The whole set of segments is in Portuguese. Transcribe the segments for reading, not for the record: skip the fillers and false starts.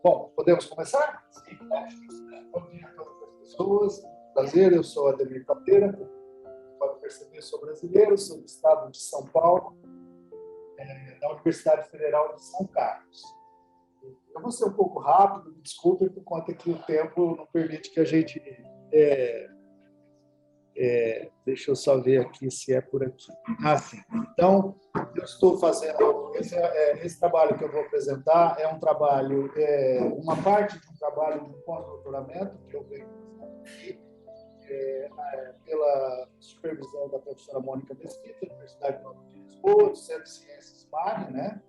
Bom, podemos começar? Sim. Bom dia a todas as pessoas. Prazer, eu sou Ademir Caldeira, pode perceber, sou brasileiro, sou do estado de São Paulo, da Universidade Federal de São Carlos. Eu vou ser um pouco rápido, me desculpem, por conta que o tempo não permite que a gente... deixa eu só ver aqui se é por aqui. Sim. Então, eu estou fazendo... Esse trabalho que eu vou apresentar é um trabalho, uma parte de um trabalho de pós-doutoramento que eu venho fazendo aqui, pela supervisão da professora Mônica Mesquita, da Universidade Nova de Lisboa, do Centro de Ciências MARE, né?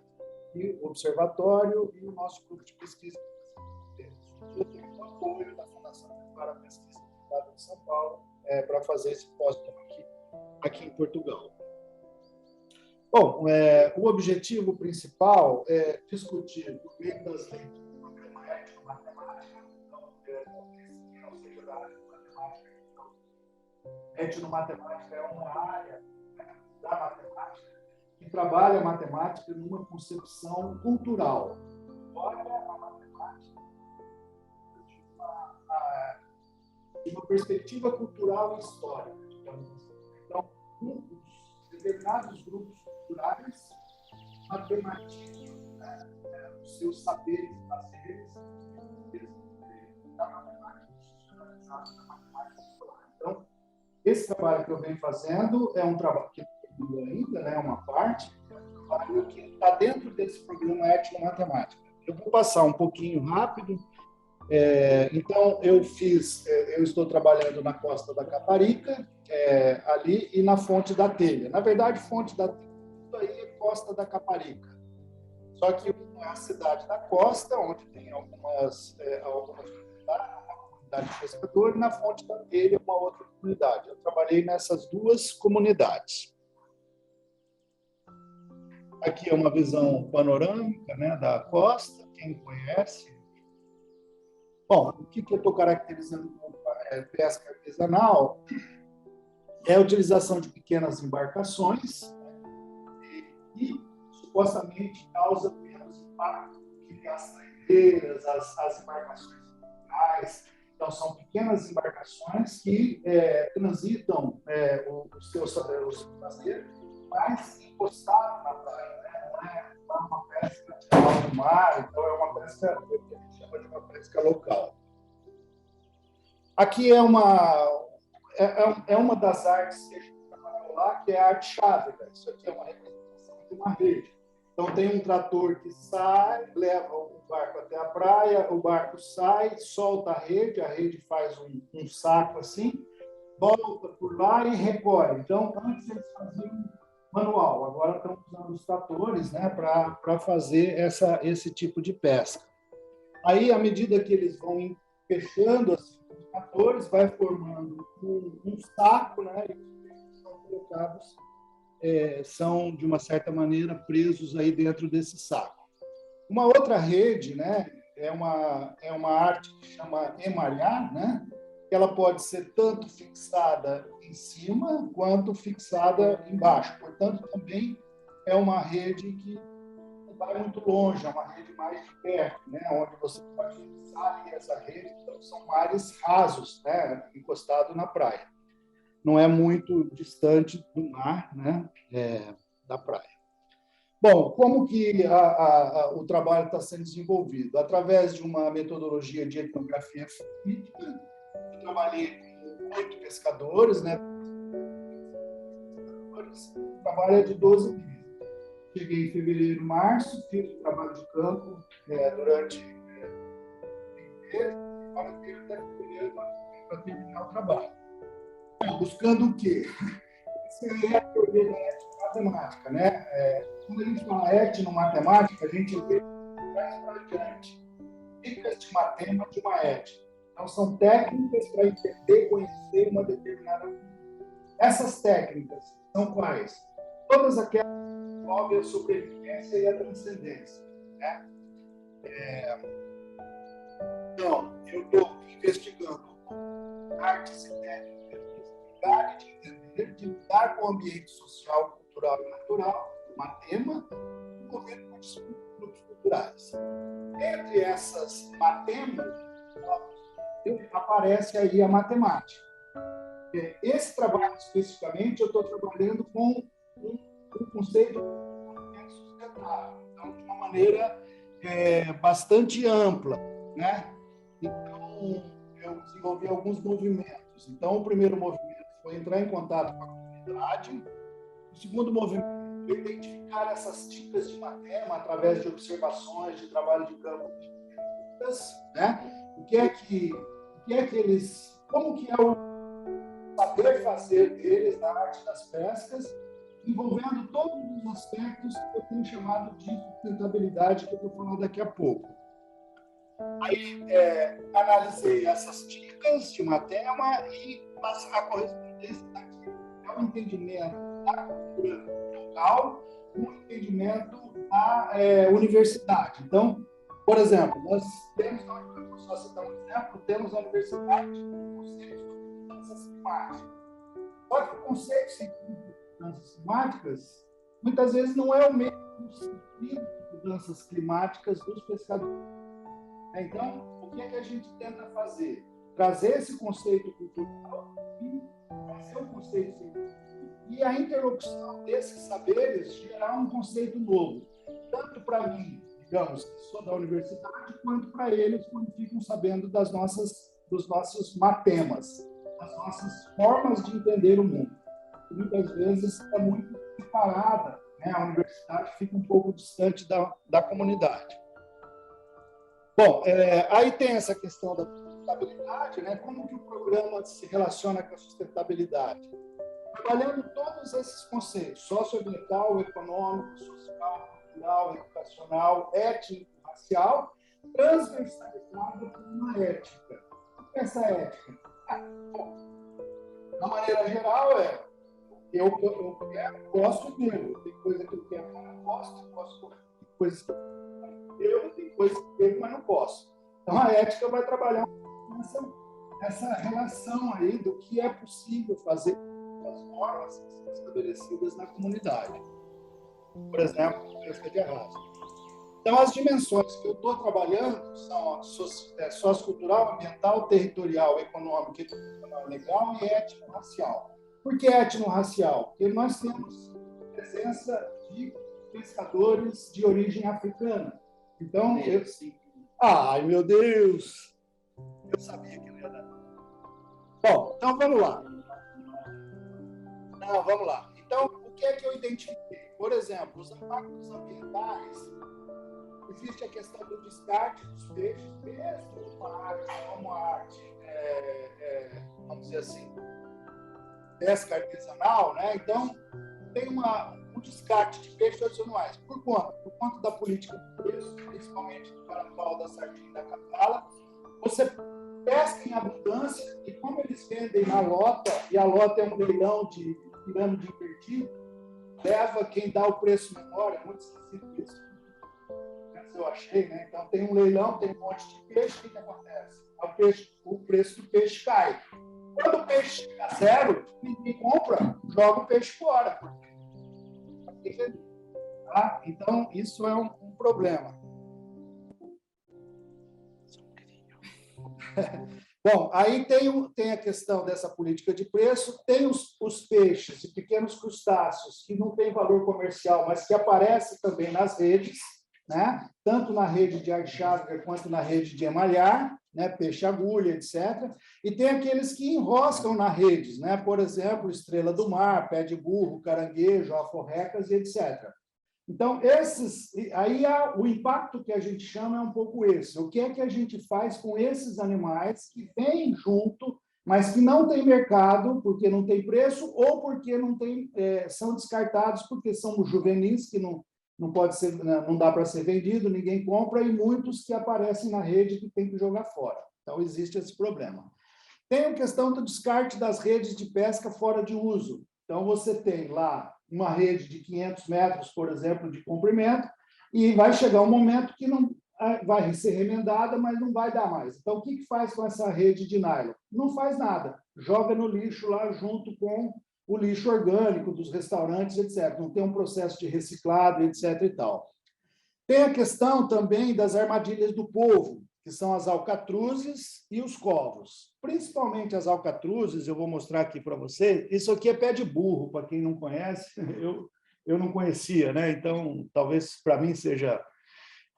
E o Observatório e o nosso grupo de pesquisa. Eu tenho o apoio da Fundação para a Pesquisa do Estado de São Paulo para fazer esse pós-doutorado aqui em Portugal. Bom, o objetivo principal é discutir por meio das leis do programa étnico-matemática, então, não seja da área de matemática, então, étnico-matemática é uma área da matemática que trabalha a matemática numa concepção cultural. Olha a matemática de uma perspectiva cultural e histórica, digamos assim. Então, determinados grupos culturais matematizam os seus saberes e fazeres da matemática institucionalizada, da matemática escolar. Então, esse trabalho que eu venho fazendo é um trabalho que ainda é uma parte, é um trabalho que está dentro desse programa étnico-matemática. Eu vou passar um pouquinho rápido. Então, eu estou trabalhando na Costa da Caparica, ali, e na Fonte da Telha. Na verdade, Fonte da Telha, tudo aí é Costa da Caparica. Só que é a cidade da Costa, onde tem algumas comunidades, uma comunidade de pescadores, e na Fonte da Telha, uma outra comunidade. Eu trabalhei nessas duas comunidades. Aqui é uma visão panorâmica, né, da costa, quem conhece. Bom, o que eu estou caracterizando como pesca artesanal é a utilização de pequenas embarcações e supostamente causa menos impacto que as trailheiras, as embarcações naturais. Então, são pequenas embarcações que transitam os seus passeios mais encostados na praia, né? Não é uma pesca de alto mar, então é uma pesca que a gente chama de uma pesca local. Aqui é uma das artes que a gente trabalhou lá, que é a arte chávega. Isso aqui é uma representação de uma rede. Então, tem um trator que sai, leva o barco até a praia, o barco sai, solta a rede faz um saco assim, volta por lá e recolhe. Então, antes eles faziam manual, agora estão usando os tratores, né, para fazer esse tipo de pesca. Aí, à medida que eles vão fechando assim, os tratores, vai formando um saco, né, e os são colocados, são, de uma certa maneira, presos aí dentro desse saco. Uma outra rede, né, é uma arte que chama emalhar, né, que ela pode ser tanto fixada em cima quanto fixada embaixo. Portanto, também é uma rede que não vai muito longe, é uma rede mais de perto, né, onde você pode fixar essa rede. Então, são mares rasos, né, encostados na praia. Não é muito distante do mar, né, da praia. Bom, como que o trabalho está sendo desenvolvido? Através de uma metodologia de etnografia fluídica. Eu trabalhei com 8 pescadores, né? O trabalho é de 12 meses. Cheguei em fevereiro, março, fiz o trabalho de campo durante 3 meses, agora tenho até fevereiro para terminar o trabalho. Buscando o quê? Isso é a teoria da étnico-matemática, né? Quando a gente fala étnico-matemática, a gente vê mais para adiante. Dicas de uma tema de uma étnica. Então, são técnicas para entender, conhecer uma determinada cultura. Essas técnicas são quais? Todas aquelas que envolvem a sobrevivência e a transcendência, né? Então, eu estou investigando artes e técnicas de explicar e de entender, de lidar com o ambiente social, cultural e natural, uma tema, envolvido com grupos culturais socioculturais. Entre essas matemas, aparece aí a matemática. Esse trabalho, especificamente, eu estou trabalhando com um conceito de sustentável, então, de uma maneira bastante ampla, né? Então, eu desenvolvi alguns movimentos. Então, o primeiro movimento foi entrar em contato com a comunidade. O segundo movimento foi identificar essas dicas de matema através de observações, de trabalho de campo, né? O que é que eles, como que é o saber fazer deles na arte das pescas, envolvendo todos os aspectos que eu tenho chamado de sustentabilidade, que eu vou falar daqui a pouco. Aí, analisei essas dicas de matema e a correspondência daqui é o entendimento da cultura local com o entendimento da universidade. Então, por exemplo, nós temos, só citar um exemplo, temos a universidade o conceito de mudanças climáticas. Só que o conceito científico de mudanças climáticas, muitas vezes, não é o mesmo sentido de mudanças climáticas dos pescadores. Então, o que é que a gente tenta fazer? Trazer esse conceito cultural e trazer o conceito científico e a interlocução desses saberes gerar um conceito novo, tanto para mim, digamos, que sou da universidade, quanto para eles, quando ficam sabendo dos nossos matemas, das nossas formas de entender o mundo. E muitas vezes é muito separada, né? A universidade fica um pouco distante da comunidade. Bom, aí tem essa questão da sustentabilidade, né? Como que o programa se relaciona com a sustentabilidade? Trabalhando todos esses conceitos, socioambiental, econômico, social, cultural, educacional, étnico, racial, transversalizado por uma ética. O que é essa ética? Na maneira geral, eu quero, gosto dele. Tem coisa que eu quero, mas não gosto. Tem coisas que tem coisas que eu quero, mas não posso. Então, a ética vai trabalhar essa relação aí do que é possível fazer com as normas estabelecidas na comunidade. Por exemplo, pesca de arrasto. Então, as dimensões que eu estou trabalhando são sociocultural, ambiental, territorial, econômica, educacional, legal e étnico-racial. Por que étnico-racial? Porque nós temos presença de pescadores de origem africana. Então, ai, meu Deus! Eu sabia que não ia dar. Bom, então vamos lá. Vamos lá. Então, o que é que eu identifiquei? Por exemplo, os impactos ambientais, existe a questão do descarte dos peixes, mesmo numa arte como a arte, vamos dizer assim, pesca artesanal, né? Então, tem um descarte de peixes tradicionais. Por conta da política de preço, principalmente do carnaval, da sardinha e da capala, você pesca em abundância e como eles vendem na lota, e a lota é um leilão de pirâmide invertido, leva quem dá o preço menor, é muito esquisito isso. Eu achei, né? Então tem um leilão, tem um monte de peixe, o que acontece? O preço do peixe cai. Quando o peixe chega a zero, ninguém compra, joga o peixe fora. Tá? Então, isso é um problema. Bom, aí tem a questão dessa política de preço, tem os peixes e pequenos crustáceos que não têm valor comercial, mas que aparecem também nas redes, né? Tanto na rede de archávia quanto na rede de emalhar, né? Peixe-agulha, etc. E tem aqueles que enroscam nas redes, né? Por exemplo, estrela do mar, pé de burro, caranguejo, alforrecas e etc. Então, o impacto que a gente chama é um pouco esse. O que é que a gente faz com esses animais que vêm junto, mas que não tem mercado, porque não tem preço, ou porque não tem, são descartados porque são juvenis, que não pode ser, não dá para ser vendido, ninguém compra, e muitos que aparecem na rede que tem que jogar fora. Então, existe esse problema. Tem a questão do descarte das redes de pesca fora de uso. Então, você tem lá uma rede de 500 metros, por exemplo, de comprimento, e vai chegar um momento que não vai ser remendada, mas não vai dar mais. Então, o que faz com essa rede de nylon? Não faz nada. Joga no lixo lá junto com o lixo orgânico dos restaurantes, etc. Não tem um processo de reciclado, etc. e tal. Tem a questão também das armadilhas do polvo, que são as alcatruzes e os covos. Principalmente as alcatruzes, eu vou mostrar aqui para vocês. Isso aqui é pé de burro, para quem não conhece. Eu não conhecia, né? Então, talvez para mim seja...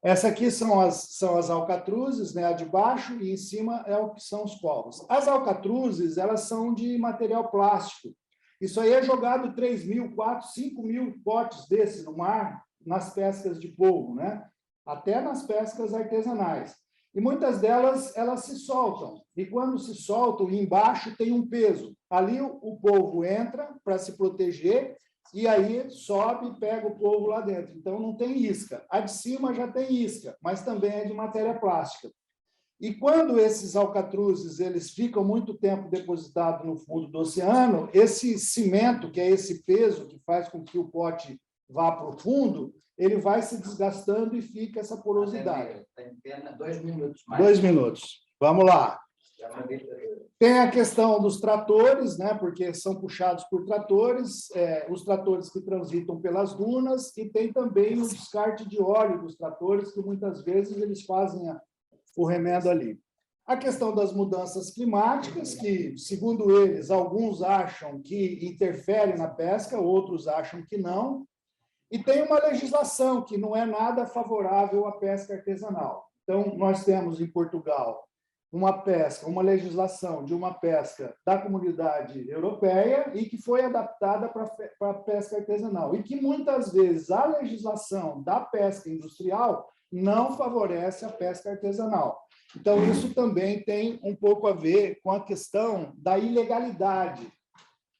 Essa aqui são as alcatruzes, né? A de baixo, e em cima é o que são os covos. As alcatruzes, elas são de material plástico. Isso aí é jogado 3.000, 4.000, 5.000 potes desses no mar, nas pescas de polvo, né? Até nas pescas artesanais. E muitas delas, elas se soltam. E quando se soltam, embaixo tem um peso. Ali o polvo entra para se proteger, e aí sobe e pega o polvo lá dentro. Então, não tem isca. A de cima já tem isca, mas também é de matéria plástica. E quando esses alcatruzes eles ficam muito tempo depositados no fundo do oceano, esse cimento, que é esse peso que faz com que o pote vá para o fundo, ele vai se desgastando e fica essa porosidade. Tem pena, 2 minutos mais. 2 minutos. Vamos lá. Tem a questão dos tratores, né, porque são puxados por tratores, os tratores que transitam pelas dunas, e tem também o descarte de óleo dos tratores, que muitas vezes eles fazem o remendo ali. A questão das mudanças climáticas, que, segundo eles, alguns acham que interferem na pesca, outros acham que não. E tem uma legislação que não é nada favorável à pesca artesanal. Então, nós temos em Portugal uma legislação de uma pesca da Comunidade Europeia e que foi adaptada para a pesca artesanal. E que, muitas vezes, a legislação da pesca industrial não favorece a pesca artesanal. Então, isso também tem um pouco a ver com a questão da ilegalidade.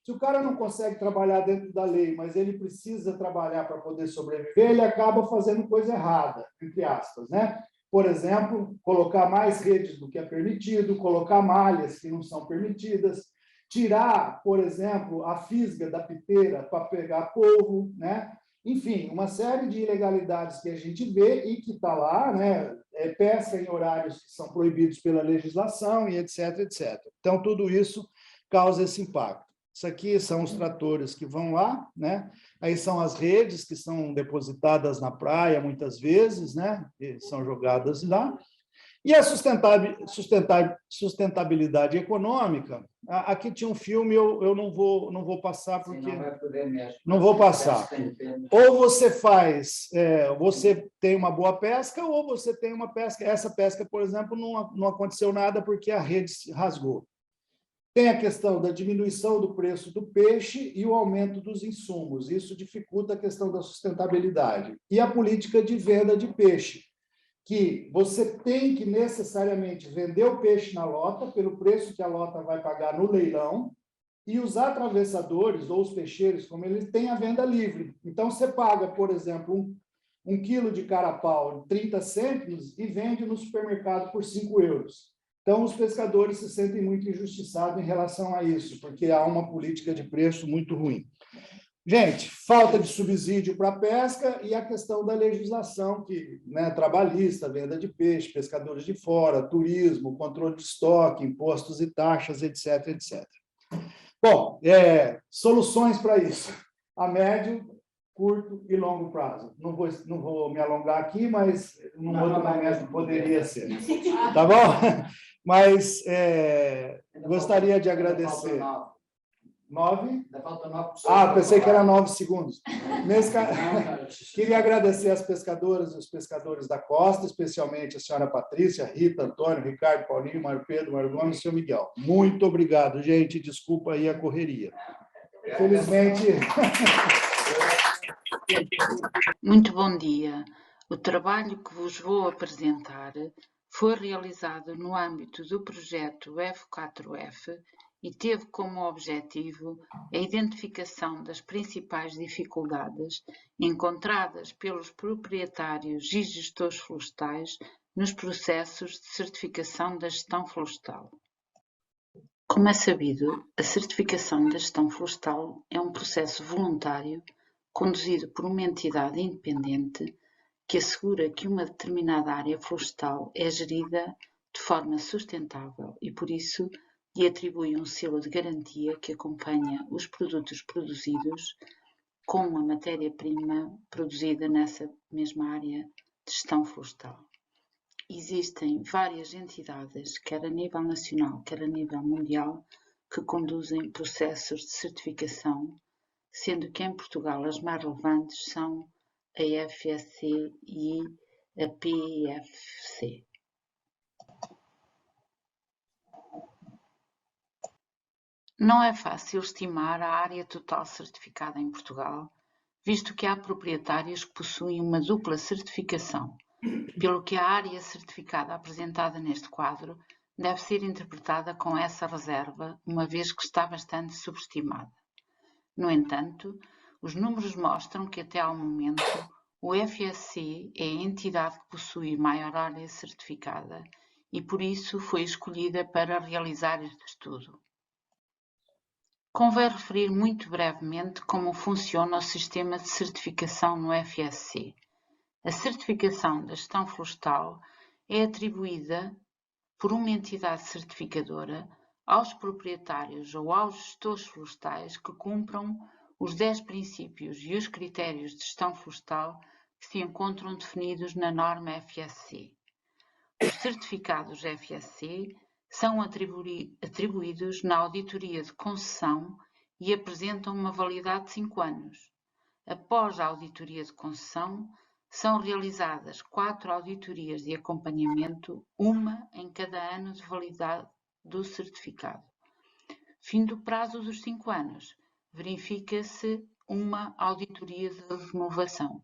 Se o cara não consegue trabalhar dentro da lei, mas ele precisa trabalhar para poder sobreviver, ele acaba fazendo coisa errada, entre aspas, né? Por exemplo, colocar mais redes do que é permitido, colocar malhas que não são permitidas, tirar, por exemplo, a fisga da piteira para pegar polvo, né? Enfim, uma série de ilegalidades que a gente vê e que está lá, né? Pesca em horários que são proibidos pela legislação e etc, etc. Então, tudo isso causa esse impacto. Isso aqui são os tratores que vão lá, né? Aí são as redes que são depositadas na praia, muitas vezes, né? E são jogadas lá. E a sustentabilidade econômica, aqui tinha um filme, eu não vou passar, porque... Não vai poder mesmo. Não vou passar. Ou você você tem uma boa pesca, ou você tem uma pesca... Essa pesca, por exemplo, não aconteceu nada porque a rede se rasgou. Tem a questão da diminuição do preço do peixe e o aumento dos insumos. Isso dificulta a questão da sustentabilidade. E a política de venda de peixe, que você tem que necessariamente vender o peixe na lota, pelo preço que a lota vai pagar no leilão, e os atravessadores, ou os peixeiros, como eles têm a venda livre. Então, você paga, por exemplo, um quilo de carapau 30 cêntimos e vende no supermercado por 5 euros. Então, os pescadores se sentem muito injustiçados em relação a isso, porque há uma política de preço muito ruim. Gente, falta de subsídio para a pesca e a questão da legislação que, né, trabalhista, venda de peixe, pescadores de fora, turismo, controle de estoque, impostos e taxas, etc, etc. Bom, soluções para isso, a médio, curto e longo prazo. Não vou me alongar aqui, mas num outro momento poderia ser. Tá bom? Mas gostaria de agradecer. 9? Ainda falta 9. Pensei que era 9 segundos. Queria agradecer às pescadoras e os pescadores da costa, especialmente a senhora Patrícia, Rita, Antônio, Ricardo, Paulinho, Mário Pedro, Mário Gomes e o seu Miguel. Muito obrigado, gente. Desculpa aí a correria. Felizmente... Muito bom dia. O trabalho que vos vou apresentar foi realizado no âmbito do projeto F4F e teve como objetivo a identificação das principais dificuldades encontradas pelos proprietários e gestores florestais nos processos de certificação da gestão florestal. Como é sabido, a certificação da gestão florestal é um processo voluntário conduzido por uma entidade independente que assegura que uma determinada área florestal é gerida de forma sustentável e, por isso, lhe atribui um selo de garantia que acompanha os produtos produzidos com a matéria-prima produzida nessa mesma área de gestão florestal. Existem várias entidades, quer a nível nacional, quer a nível mundial, que conduzem processos de certificação, sendo que em Portugal as mais relevantes são a FSC e a PIFC. Não é fácil estimar a área total certificada em Portugal, visto que há proprietários que possuem uma dupla certificação, pelo que a área certificada apresentada neste quadro deve ser interpretada com essa reserva, uma vez que está bastante subestimada. No entanto, os números mostram que até ao momento o FSC é a entidade que possui maior área certificada e por isso foi escolhida para realizar este estudo. Convém referir muito brevemente como funciona o sistema de certificação no FSC. A certificação da gestão florestal é atribuída por uma entidade certificadora aos proprietários ou aos gestores florestais que cumpram os 10 princípios e os critérios de gestão florestal que se encontram definidos na norma FSC. Os certificados FSC são atribuídos na auditoria de concessão e apresentam uma validade de 5 anos. Após a auditoria de concessão, são realizadas 4 auditorias de acompanhamento, uma em cada ano de validade do certificado. Fim do prazo dos 5 anos, verifica-se uma auditoria de renovação.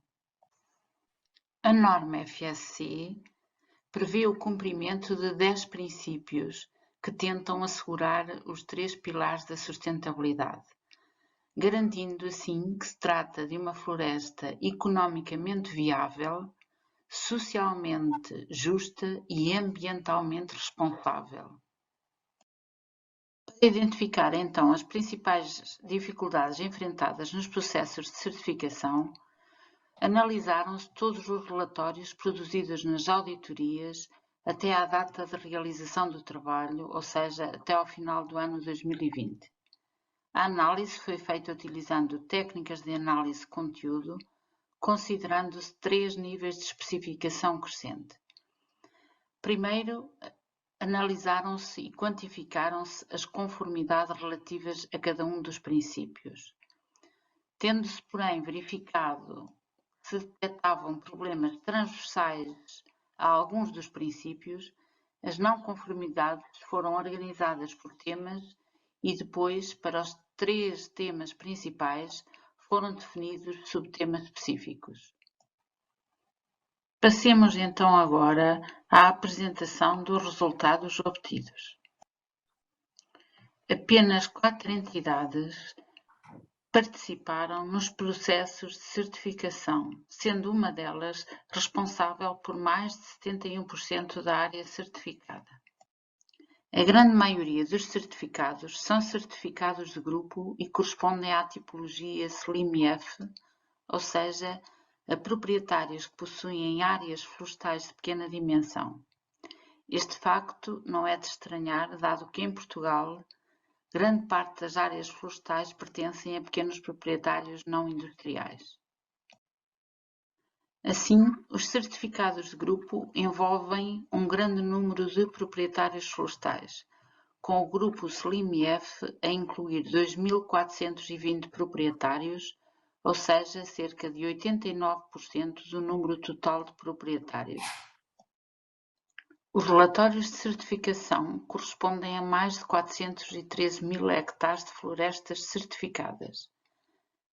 A norma FSC prevê o cumprimento de 10 princípios que tentam assegurar os 3 pilares da sustentabilidade, garantindo assim que se trata de uma floresta economicamente viável, socialmente justa e ambientalmente responsável. Para identificar então as principais dificuldades enfrentadas nos processos de certificação, analisaram-se todos os relatórios produzidos nas auditorias até à data de realização do trabalho, ou seja, até ao final do ano 2020. A análise foi feita utilizando técnicas de análise de conteúdo, considerando-se 3 níveis de especificação crescente. Primeiro, analisaram-se e quantificaram-se as conformidades relativas a cada um dos princípios. Tendo-se, porém, verificado se detectavam problemas transversais a alguns dos princípios, as não conformidades foram organizadas por temas e depois, para os 3 temas principais, foram definidos subtemas específicos. Passemos então agora à apresentação dos resultados obtidos. Apenas 4 entidades participaram nos processos de certificação, sendo uma delas responsável por mais de 71% da área certificada. A grande maioria dos certificados são certificados de grupo e correspondem à tipologia SLIM-F, ou seja, a proprietários que possuem áreas florestais de pequena dimensão. Este facto não é de estranhar, dado que em Portugal grande parte das áreas florestais pertencem a pequenos proprietários não industriais. Assim, os certificados de grupo envolvem um grande número de proprietários florestais, com o grupo SLIM-F a incluir 2.420 proprietários, ou seja, cerca de 89% do número total de proprietários. Os relatórios de certificação correspondem a mais de 413.000 hectares de florestas certificadas.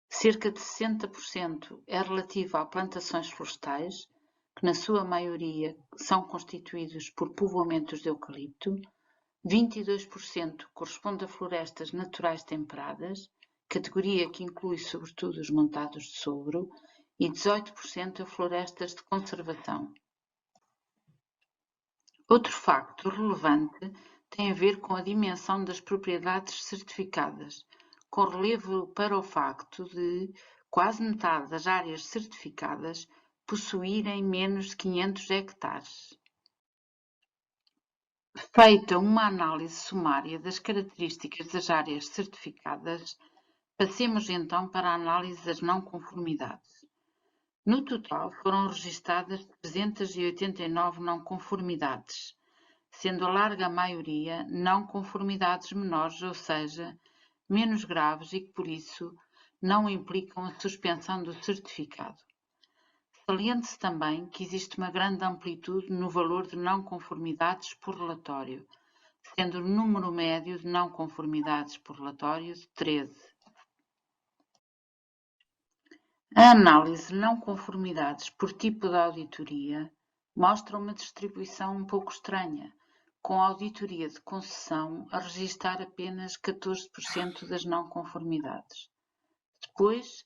Cerca de 60% é relativo a plantações florestais, que na sua maioria são constituídos por povoamentos de eucalipto, 22% corresponde a florestas naturais temperadas, categoria que inclui sobretudo os montados de sogro, e 18% a florestas de conservação. Outro facto relevante tem a ver com a dimensão das propriedades certificadas, com relevo para o facto de quase metade das áreas certificadas possuírem menos de 500 hectares. Feita uma análise sumária das características das áreas certificadas, passemos então para a análise das não conformidades. No total, foram registadas 389 não conformidades, sendo a larga maioria não conformidades menores, ou seja, menos graves e que, por isso, não implicam a suspensão do certificado. Saliente-se também que existe uma grande amplitude no valor de não conformidades por relatório, sendo o número médio de não conformidades por relatório de 13. A análise de não conformidades por tipo de auditoria mostra uma distribuição um pouco estranha, com a auditoria de concessão a registar apenas 14% das não conformidades. Depois,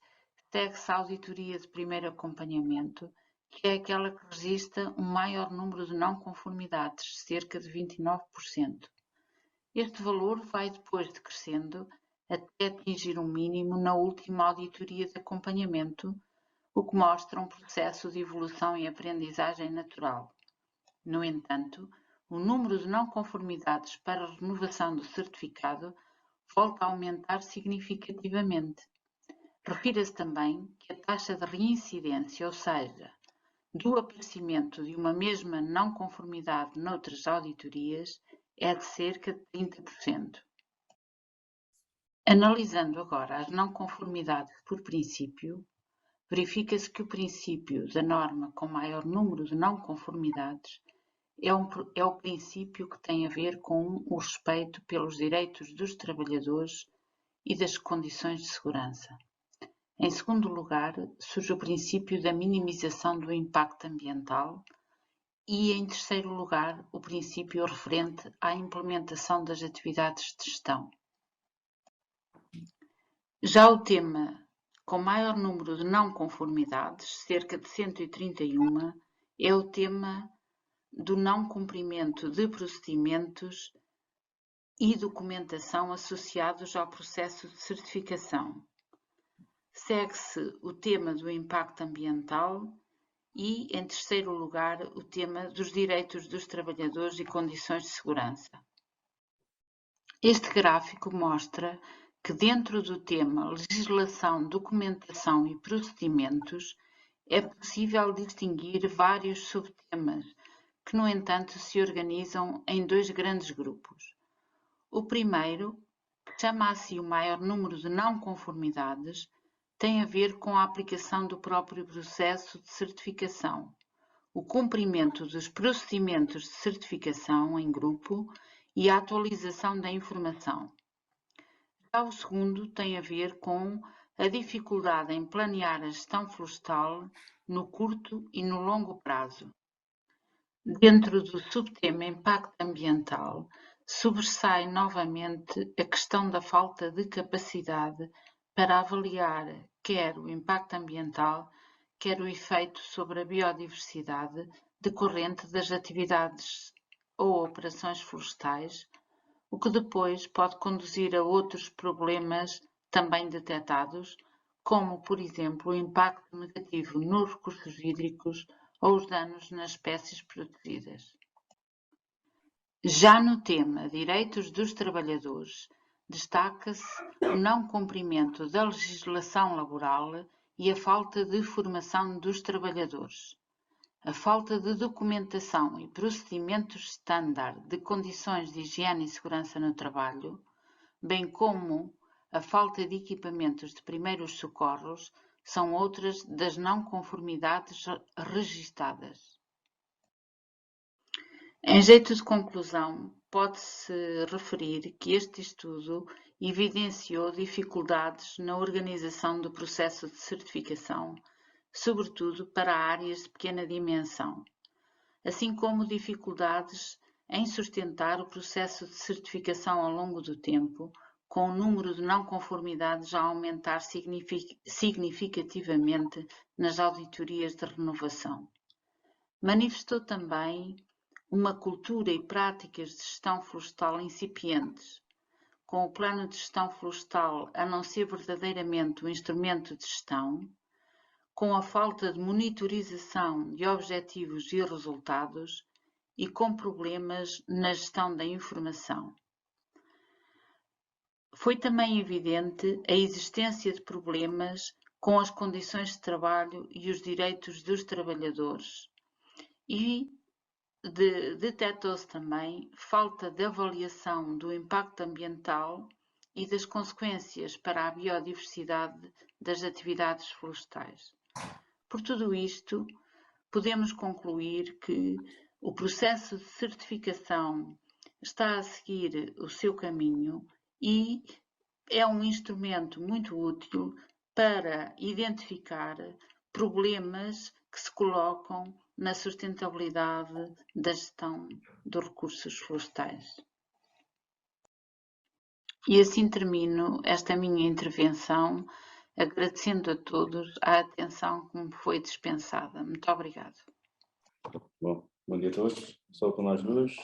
segue-se a auditoria de primeiro acompanhamento, que é aquela que registra um maior número de não conformidades, cerca de 29%. Este valor vai depois decrescendo até atingir um mínimo na última auditoria de acompanhamento, o que mostra um processo de evolução e aprendizagem natural. No entanto, o número de não conformidades para a renovação do certificado volta a aumentar significativamente. Refira-se também que a taxa de reincidência, ou seja, do aparecimento de uma mesma não conformidade noutras auditorias, é de cerca de 30%. Analisando agora as não conformidades por princípio, verifica-se que o princípio da norma com maior número de não conformidades é o princípio que tem a ver com o respeito pelos direitos dos trabalhadores e das condições de segurança. Em segundo lugar, surge o princípio da minimização do impacto ambiental e, em terceiro lugar, o princípio referente à implementação das atividades de gestão. Já o tema com maior número de não conformidades, cerca de 131, é o tema do não cumprimento de procedimentos e documentação associados ao processo de certificação. Segue-se o tema do impacto ambiental e, em terceiro lugar, o tema dos direitos dos trabalhadores e condições de segurança. Este gráfico mostra que, dentro do tema legislação, documentação e procedimentos, é possível distinguir vários subtemas que, no entanto, se organizam em dois grandes grupos. O primeiro, que chama a si o maior número de não conformidades, tem a ver com a aplicação do próprio processo de certificação, o cumprimento dos procedimentos de certificação em grupo e a atualização da informação. Já o segundo tem a ver com a dificuldade em planear a gestão florestal no curto e no longo prazo. Dentro do subtema impacto ambiental, sobressai novamente a questão da falta de capacidade para avaliar quer o impacto ambiental, quer o efeito sobre a biodiversidade decorrente das atividades ou operações florestais, o que depois pode conduzir a outros problemas também detectados, como, por exemplo, o impacto negativo nos recursos hídricos ou os danos nas espécies protegidas. Já no tema Direitos dos Trabalhadores, destaca-se o não cumprimento da legislação laboral e a falta de formação dos trabalhadores. A falta de documentação e procedimentos estándar de condições de higiene e segurança no trabalho, bem como a falta de equipamentos de primeiros socorros, são outras das não conformidades registadas. Em jeito de conclusão, pode-se referir que este estudo evidenciou dificuldades na organização do processo de certificação, sobretudo para áreas de pequena dimensão, assim como dificuldades em sustentar o processo de certificação ao longo do tempo, com o número de não conformidades a aumentar significativamente nas auditorias de renovação. Manifestou também uma cultura e práticas de gestão florestal incipientes, com o plano de gestão florestal a não ser verdadeiramente um instrumento de gestão, com a falta de monitorização de objetivos e resultados e com problemas na gestão da informação. Foi também evidente a existência de problemas com as condições de trabalho e os direitos dos trabalhadores. E detectou-se também falta de avaliação do impacto ambiental e das consequências para a biodiversidade das atividades florestais. Por tudo isto, podemos concluir que o processo de certificação está a seguir o seu caminho e é um instrumento muito útil para identificar problemas que se colocam na sustentabilidade da gestão dos recursos florestais. E assim termino esta minha intervenção, agradecendo a todos a atenção que me foi dispensada. Muito obrigado. Bom dia a todos. Sou o Tomás Luz,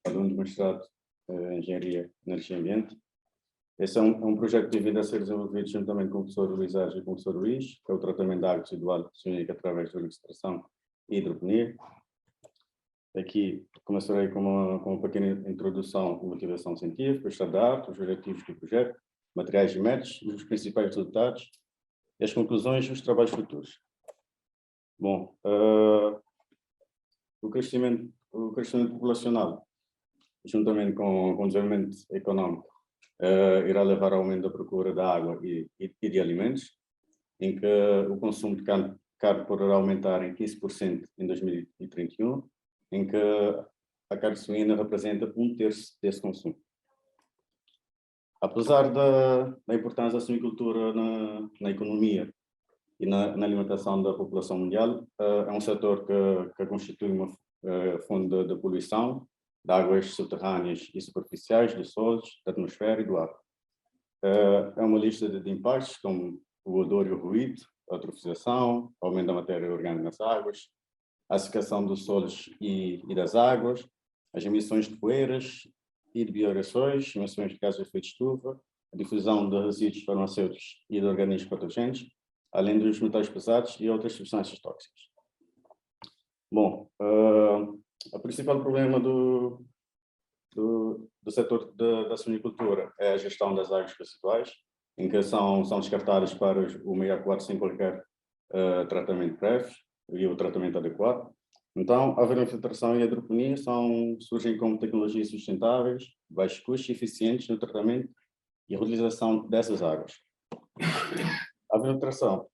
aluno do mestrado em Engenharia, Energia e Ambiente. Esse é um projeto que devido a ser desenvolvido juntamente com o professor Luís Age e com o professor Luís, que é o tratamento da água residual sólica através da extração e hidroponia. Aqui começarei com uma pequena introdução e motivação científica, o estado da arte, os objetivos do projeto, materiais e métodos, os principais resultados, e as conclusões e os trabalhos futuros. Bom, o crescimento populacional, juntamente com o desenvolvimento econômico, irá levar ao aumento da procura de água e de alimentos, em que o consumo de carne poderá aumentar em 15% em 2031, em que a carne suína representa 1/3 desse consumo. Apesar da importância da suinicultura na economia e na alimentação da população mundial, é um setor que constitui uma fonte de poluição de águas subterrâneas e superficiais, dos solos, da atmosfera e do ar. É uma lista de impactos como o odor e o ruído, a eutrofização, o aumento da matéria orgânica nas águas, a secação dos solos e das águas, as emissões de poeiras e de bioreações, emissões de gases de efeito de estufa, a difusão de resíduos farmacêuticos e de organismos patogênicos, além dos metais pesados e outras substâncias tóxicas. Bom, o principal problema do setor da suinicultura é a gestão das águas residuais, em que são descartadas para o meio aquático sem qualquer tratamento prévio e o tratamento adequado. Então, a vermifiltração e a hidroponia surgem como tecnologias sustentáveis, de baixo custo e eficientes no tratamento e reutilização dessas águas. A vermifiltração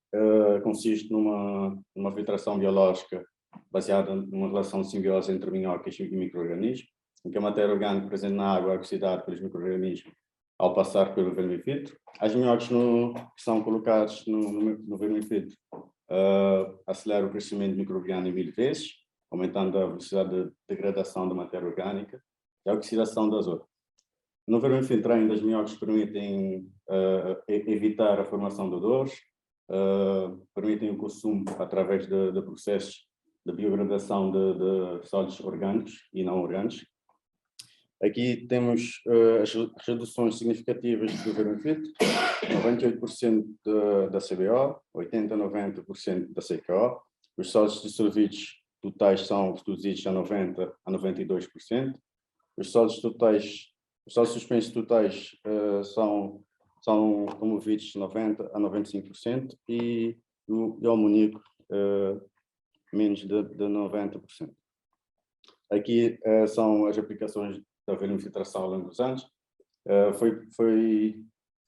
consiste numa filtração biológica baseada numa relação de simbiose entre minhocas e micro-organismos, em que a matéria orgânica presente na água é oxidada pelos micro-organismos ao passar pelo vermifiltro. As minhocas que são colocadas no vermifiltro aceleram o crescimento micro-orgânico 1000 vezes, aumentando a velocidade de degradação da matéria orgânica e a oxidação do azoto. No vermifiltro ainda as minhocas permitem evitar a formação de odores, permitem o consumo através de processos de biodegradação de sólidos orgânicos e não orgânicos. Aqui temos as reduções significativas do vermifiltro, 98% da CBO, 80% a 90% da CKO. Os sólidos dissolvidos totais são reduzidos a 90% a 92%. Os sólidos suspensos totais são removidos 90% a 95% e o amoníaco menos de 90%. Aqui são as aplicações da vermifiltração ao longo dos anos.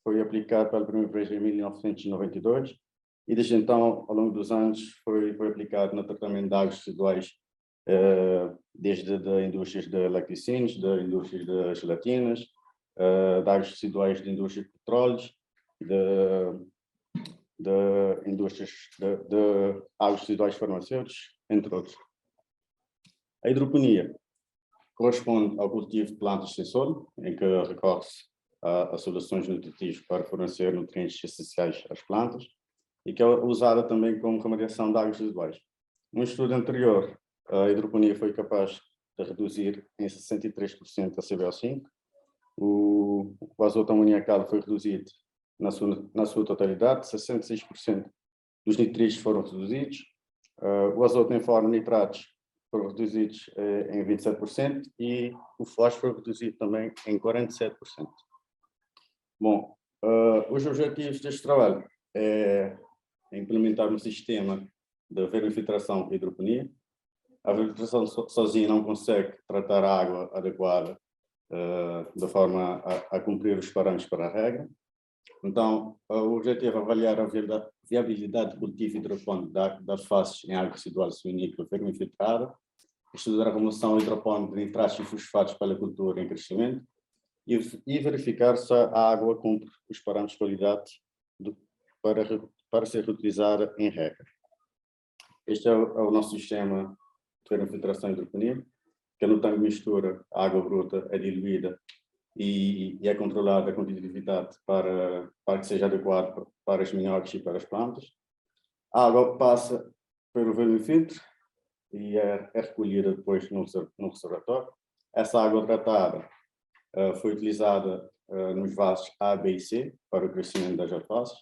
Foi aplicado pela primeira vez em 1992 e desde então, ao longo dos anos, foi aplicado no tratamento de águas residuais, desde as indústrias de laticínios, da indústria de gelatinas, de águas residuais de indústria de petróleos, de indústrias de águas residuais farmacêuticos, entre outros. A hidroponia corresponde ao cultivo de plantas sem solo, em que recorre-se a soluções nutritivas para fornecer nutrientes essenciais às plantas e que é usada também como remediação de águas residuais. Num estudo anterior, a hidroponia foi capaz de reduzir em 63% a CBO5, o azoto amoniacal foi reduzido na sua totalidade, 66% dos nitritos foram reduzidos, o azoto em forma de nitratos foram reduzidos em 27% e o fósforo reduzido também em 47%. Bom, os objetivos deste trabalho é implementar um sistema de vermifiltração e hidroponia. A vermifiltração sozinha não consegue tratar a água adequada de forma a cumprir os parâmetros para a regra. Então, o objetivo é avaliar a viabilidade de cultivo hidropónico das faces em água residual suinícola vermifiltrada, estudar a remoção hidropónica de nitratos e fosfatos pela cultura em crescimento e verificar se a água cumpre os parâmetros de qualidade para ser reutilizada em regra. Este é o nosso sistema de vermifiltração e hidroponia, que no tanque de mistura, a água bruta é diluída e é controlada a condutividade para que seja adequado para as minhocas e para as plantas. A água passa pelo vermifiltro e é recolhida depois no reservatório. Essa água tratada foi utilizada nos vasos A, B e C para o crescimento das alfaces,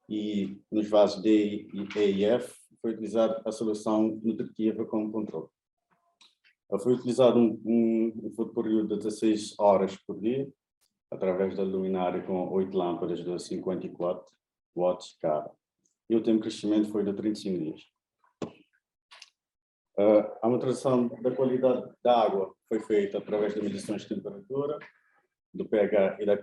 e nos vasos D, E e F foi utilizada a solução nutritiva como controle. Foi utilizado um período de 16 horas por dia, através da luminária com 8 lâmpadas de 54 watts cada. E o tempo de crescimento foi de 35 dias. A monitorização da qualidade da água foi feita através de medições de temperatura, do pH e da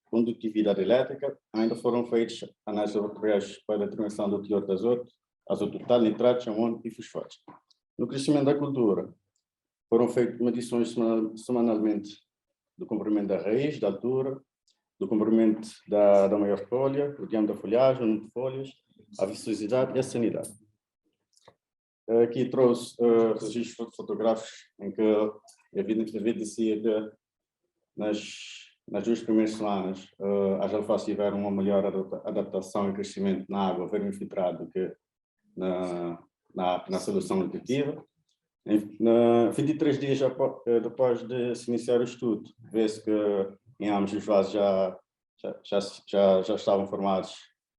condutividade elétrica. Ainda foram feitas análises laboratoriais para a determinação do teor de azoto total, nitratos, amônio e fosfatos. No crescimento da cultura, foram feitas medições semanalmente do comprimento da raiz, da altura, do comprimento da maior folha, o diâmetro da folhagem, o número de folhas, a viçosidade e a sanidade. Aqui trouxe registros fotográficos em que evidencia que nas 2 primeiras semanas as alfaces tiveram uma melhor adaptação e crescimento na água vermifiltrada do que na solução nutritiva. 23 dias depois de se iniciar o estudo, vê-se que em ambos os vasos já estavam formados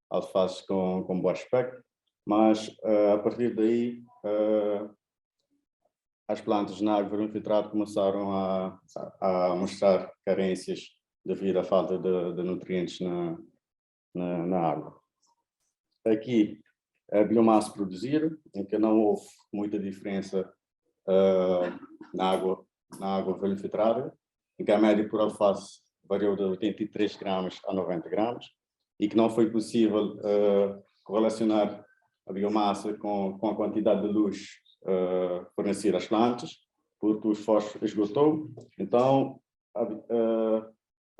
alfaces com bom aspecto, mas a partir daí as plantas na água vermifiltrada começaram a mostrar carências devido à falta de nutrientes na água. Aqui a biomassa produzida, em que não houve muita diferença na água vermifiltrada, em que a média por alface variou de 83 gramas a 90 gramas, e que não foi possível correlacionar a biomassa com a quantidade de luz fornecida às plantas, porque o fósforo esgotou. Então,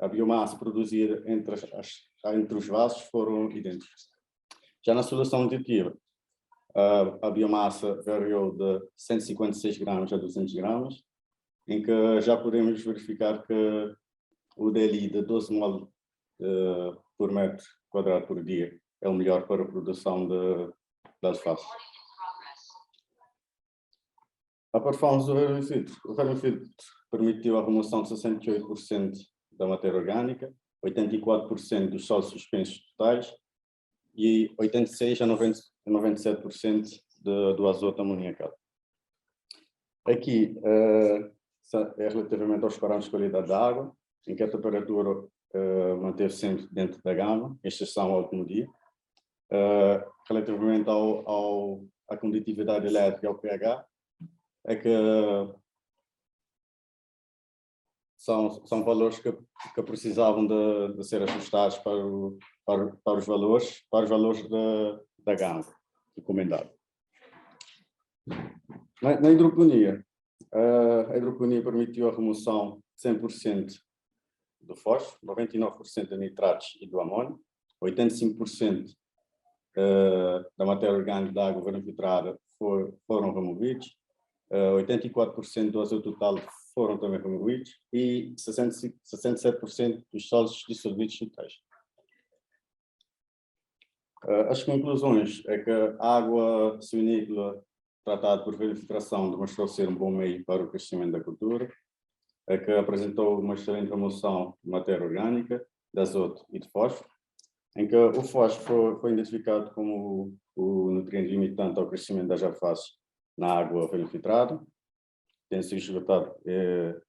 a biomassa produzida entre os vasos foram idênticos. Já na solução nutritiva, a biomassa variou de 156 gramas a 200 gramas, em que já podemos verificar que o DLI de 12 mol por metro quadrado por dia é o melhor para a produção de alface. A performance do vermifiltro. O vermifiltro permitiu a remoção de 68% da matéria orgânica, 84% dos solos suspensos totais e 86% a 97% do azoto amoniacal. Aqui é relativamente aos parâmetros de qualidade da água, em que a temperatura manteve sempre dentro da gama, exceção ao último dia. Relativamente à condutividade elétrica e ao pH, é que são valores que precisavam de ser ajustados para os valores da gama recomendada. Na hidroponia, a hidroponia permitiu a remoção de 100% do fósforo, 99% de nitratos e do amônio, 85% da matéria orgânica da água vermifiltrada foram removidos, 84% do azoto total foram também removidos e 67% dos solos dissolvidos totais. As conclusões é que a água suinícola tratada por vermifiltração demonstrou ser um bom meio para o crescimento da cultura, é que apresentou uma excelente remoção de matéria orgânica, de azoto e de fósforo, em que o fósforo foi identificado como o nutriente limitante ao crescimento das alfaces na água vermifiltrada, tem sido esgotado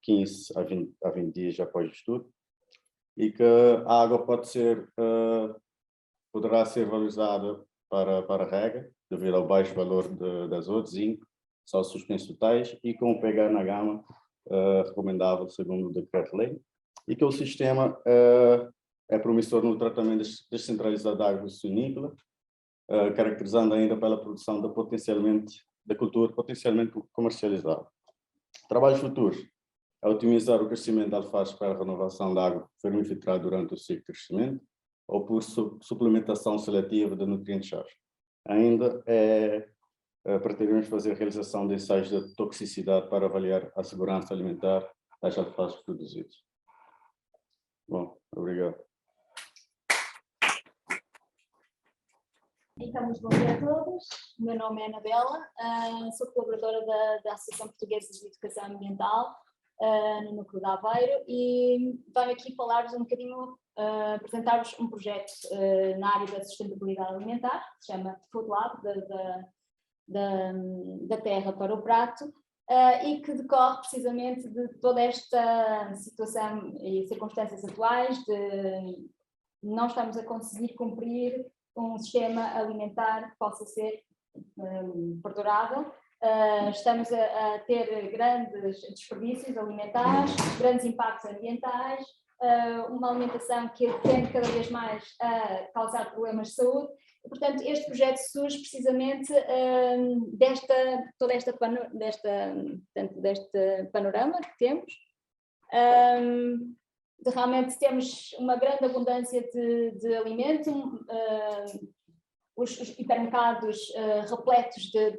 15 a 20 dias após o estudo, e que a água pode ser poderá ser valorizada para a rega, devido ao baixo valor de azoto, zinco, sal suspensos totais e com o pH na gama recomendável segundo o decreto-lei, e que o sistema é promissor no tratamento descentralizado da água sunícola, caracterizando ainda pela produção da cultura potencialmente comercializável. Trabalhos futuros: a otimizar o crescimento da alface para a renovação da água que foi infiltrada durante o ciclo de crescimento, ou por suplementação seletiva de nutrientes-chave. Ainda pretendemos fazer a realização de ensaios de toxicidade para avaliar a segurança alimentar das alfaces produzidas. Bom, obrigado. Então, muito bom dia a todos. O meu nome é Anabela, sou colaboradora da Associação Portuguesa de Educação Ambiental, no núcleo de Aveiro, e venho aqui falar-vos um bocadinho, apresentar-vos um projeto na área da sustentabilidade alimentar, que se chama Food Lab, da terra para o prato, e que decorre precisamente de toda esta situação e circunstâncias atuais de não estamos a conseguir cumprir um sistema alimentar que possa ser perdurável. Estamos a ter grandes desperdícios alimentares, grandes impactos ambientais, uma alimentação que tende cada vez mais a causar problemas de saúde. E, portanto, este projeto surge precisamente deste panorama que temos. Realmente temos uma grande abundância de alimento, os hipermercados repletos de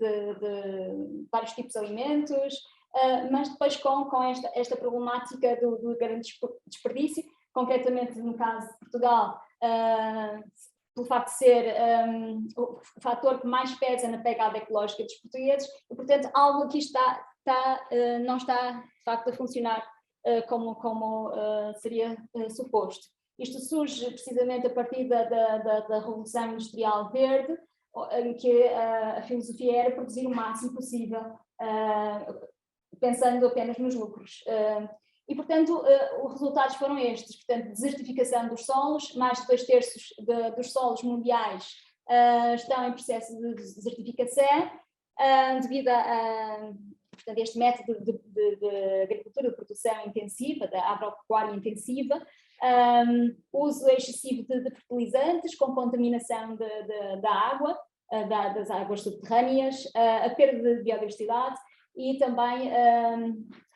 vários tipos de alimentos, mas depois com esta problemática do grande desperdício, concretamente no caso de Portugal, pelo facto de ser o fator que mais pesa na pegada ecológica dos portugueses, e portanto algo aqui não está de facto a funcionar como seria suposto. Isto surge precisamente a partir da Revolução Industrial Verde, em que a filosofia era produzir o máximo possível, pensando apenas nos lucros. E, portanto, os resultados foram estes: portanto, desertificação dos solos, mais de 2/3 dos solos mundiais estão em processo de desertificação, devido portanto, este método de agricultura de produção intensiva, da agropecuária intensiva, uso excessivo de fertilizantes, com contaminação da água, das águas subterrâneas, a perda de biodiversidade e também,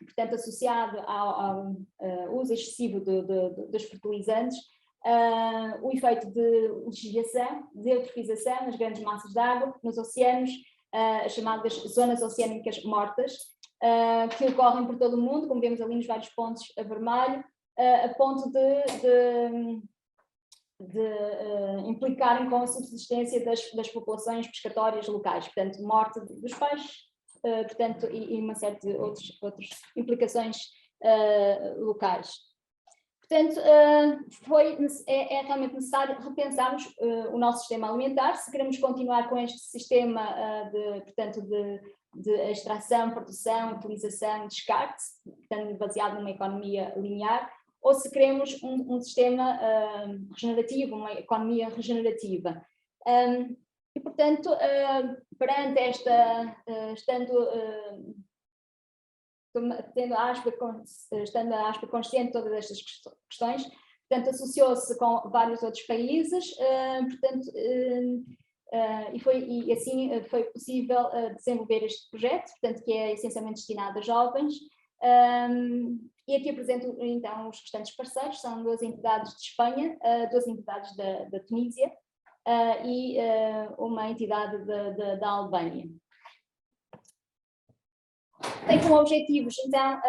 portanto, associado ao uso excessivo dos fertilizantes, o efeito de lixiviação, de eutrofização nas grandes massas de água, nos oceanos, as chamadas zonas oceânicas mortas, que ocorrem por todo o mundo, como vemos ali nos vários pontos a vermelho, a ponto de implicarem com a subsistência das populações pescatórias locais, portanto, morte dos peixes, portanto, e uma série de outras implicações locais. Portanto, é realmente necessário repensarmos o nosso sistema alimentar, se queremos continuar com este sistema de extração, produção, utilização, descarte, portanto, baseado numa economia linear, ou se queremos um sistema regenerativo, uma economia regenerativa. E, portanto, perante estando a ASPA consciente de todas estas questões, portanto, associou-se com vários outros países, portanto, e assim foi possível desenvolver este projeto, portanto, que é essencialmente destinado a jovens. E aqui apresento então os restantes parceiros: são 2 entidades de Espanha, 2 entidades da Tunísia e uma entidade da Albânia. Tem como objetivos, então,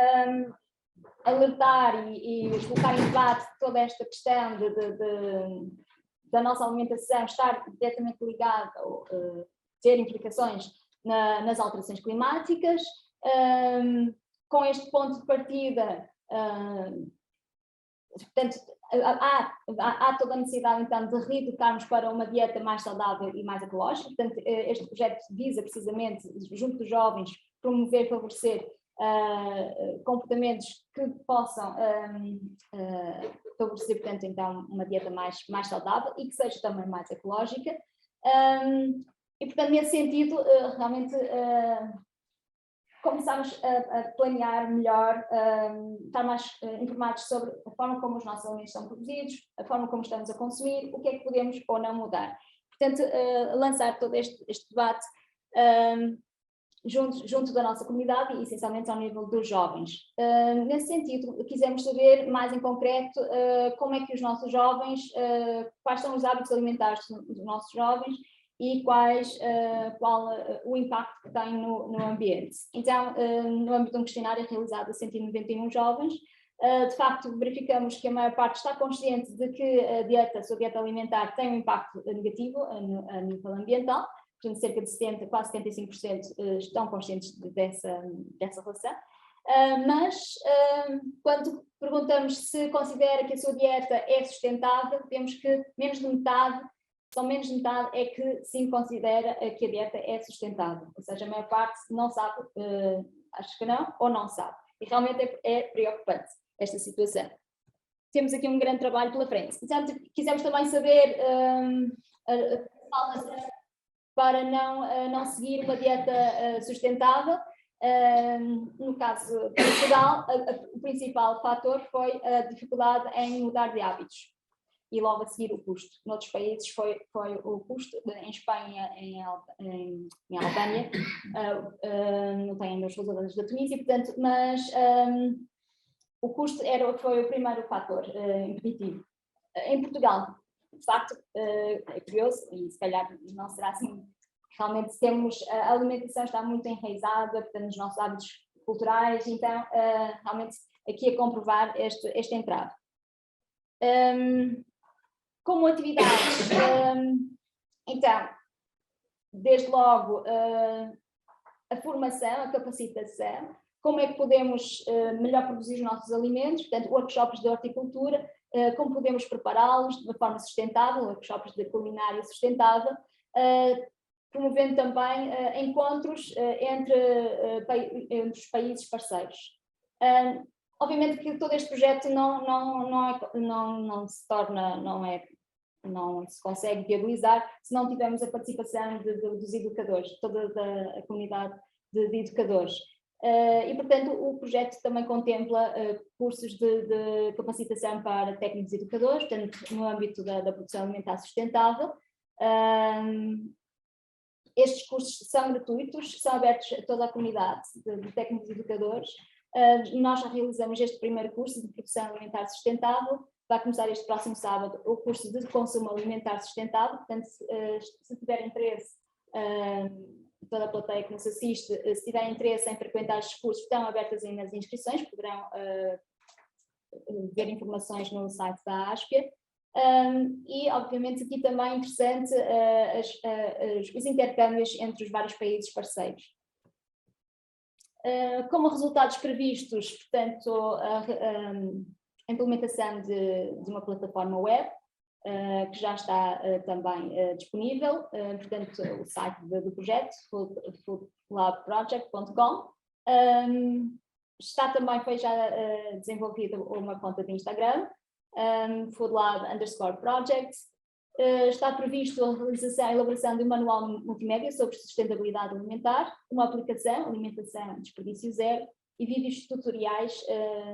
alertar e colocar em debate toda esta questão da nossa alimentação estar diretamente ligada ou ter implicações nas alterações climáticas. Com este ponto de partida, portanto, há toda a necessidade, então, de reeducarmos para uma dieta mais saudável e mais ecológica. Portanto, este projeto visa precisamente, junto dos jovens, promover e favorecer comportamentos que possam favorecer, portanto, então, uma dieta mais saudável e que seja também mais ecológica. E, portanto, nesse sentido, realmente começámos a planear melhor, estar mais informados sobre a forma como os nossos alimentos são produzidos, a forma como estamos a consumir, o que é que podemos ou não mudar. Portanto, lançar todo este debate junto da nossa comunidade e essencialmente ao nível dos jovens. Nesse sentido, quisemos saber mais em concreto como é que os nossos jovens, quais são os hábitos alimentares dos nossos jovens e qual o impacto que tem no ambiente. Então, no âmbito de um questionário realizado a 191 jovens, de facto verificamos que a maior parte está consciente de que a sua dieta alimentar tem um impacto negativo a nível ambiental, portanto cerca de 70, quase 75% estão conscientes dessa relação. Mas quando perguntamos se considera que a sua dieta é sustentável, vemos que menos de metade é que sim considera que a dieta é sustentável, ou seja, a maior parte não sabe, acho que não, ou não sabe. E realmente é preocupante esta situação. Temos aqui um grande trabalho pela frente. Portanto, quisemos também saber para não seguir uma dieta sustentável. No caso de Portugal, o principal fator foi a dificuldade em mudar de hábitos e logo a seguir o custo. Noutros países foi o custo, em Espanha, em Albânia, não tenho os resultados da Tunísia, portanto, mas o custo foi o primeiro fator impeditivo. Em Portugal, de facto, é curioso, e se calhar não será assim, realmente a alimentação está muito enraizada, portanto, nos nossos hábitos culturais, então, realmente, aqui a comprovar este entrave. Como atividades, então, desde logo, a formação, a capacitação, como é que podemos melhor produzir os nossos alimentos, portanto, workshops de horticultura, como podemos prepará-los de uma forma sustentável, workshops de culinária sustentável, promovendo também encontros entre os países parceiros. Obviamente que todo este projeto não se consegue viabilizar se não tivermos a participação dos educadores, toda a comunidade de educadores. E, portanto, o projeto também contempla cursos de capacitação para técnicos educadores, portanto, no âmbito da produção alimentar sustentável. Estes cursos são gratuitos, são abertos a toda a comunidade de técnicos educadores. Nós já realizamos este primeiro curso de produção alimentar sustentável. Vai começar este próximo sábado o curso de consumo alimentar sustentável. Portanto, se tiver interesse, toda a plateia que nos assiste, se tiver interesse em frequentar estes cursos, estão abertas ainda as inscrições, poderão ver informações no site da ASPIA. E, obviamente, aqui também é interessante os intercâmbios entre os vários países parceiros. Como resultados previstos, portanto, a implementação de uma plataforma web, que já está também disponível, portanto, o site do projeto, foodlabproject.com. Foi já desenvolvida uma conta de Instagram, foodlab_project. Está previsto a elaboração de um manual multimédia sobre sustentabilidade alimentar, uma aplicação, alimentação desperdício zero, e vídeos tutoriais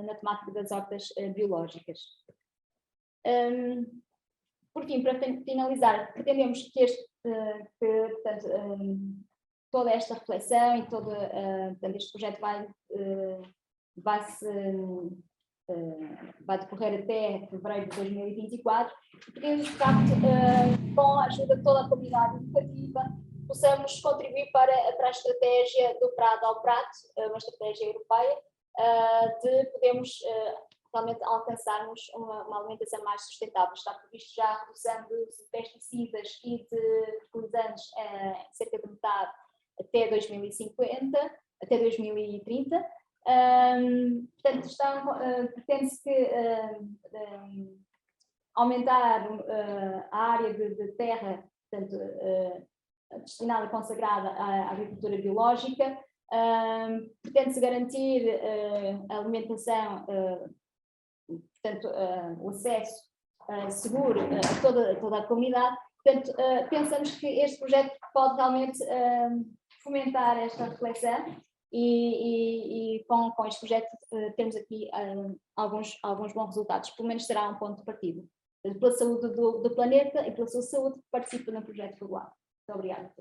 na temática das hortas biológicas. Por fim, para finalizar, pretendemos que portanto, toda esta reflexão e todo este projeto vai decorrer até fevereiro de 2024, e queremos, de facto, com a ajuda de toda a comunidade educativa, possamos contribuir para a estratégia do Prado ao Prato, uma estratégia europeia, de podermos realmente alcançarmos uma alimentação mais sustentável. Está previsto já a redução de pesticidas e de fertilizantes cerca de metade até 2030. Portanto, pretende-se que aumentar a área de terra, portanto, destinada e consagrada à agricultura biológica, pretende-se garantir a alimentação portanto, o acesso seguro a toda a comunidade. Portanto, pensamos que este projeto pode realmente fomentar esta reflexão e com este projeto temos aqui alguns bons resultados, pelo menos será um ponto de partida. Pela saúde do planeta e pela sua saúde, participa no projeto regulado. Muito obrigada.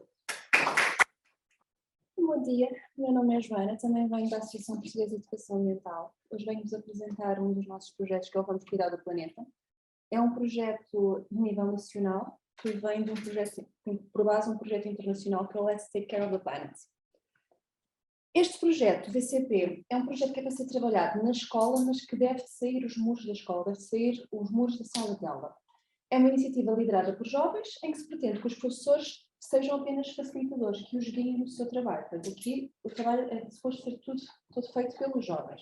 Bom dia, meu nome é Joana, também venho da Associação Portuguesa de Educação Ambiental. Hoje venho-vos apresentar um dos nossos projetos, que é o Vamos Cuidar do Planeta. É um projeto de nível nacional, que vem de um projeto, tem por base um projeto internacional, que é o Let's Take Care of the Planet. Este projeto, VCP, é um projeto que é para ser trabalhado na escola, mas que deve sair os muros da escola, deve sair os muros da sala de aula. É uma iniciativa liderada por jovens, em que se pretende que os professores sejam apenas facilitadores, que os guiem no seu trabalho. Portanto, aqui o trabalho é suposto ser tudo feito pelos jovens.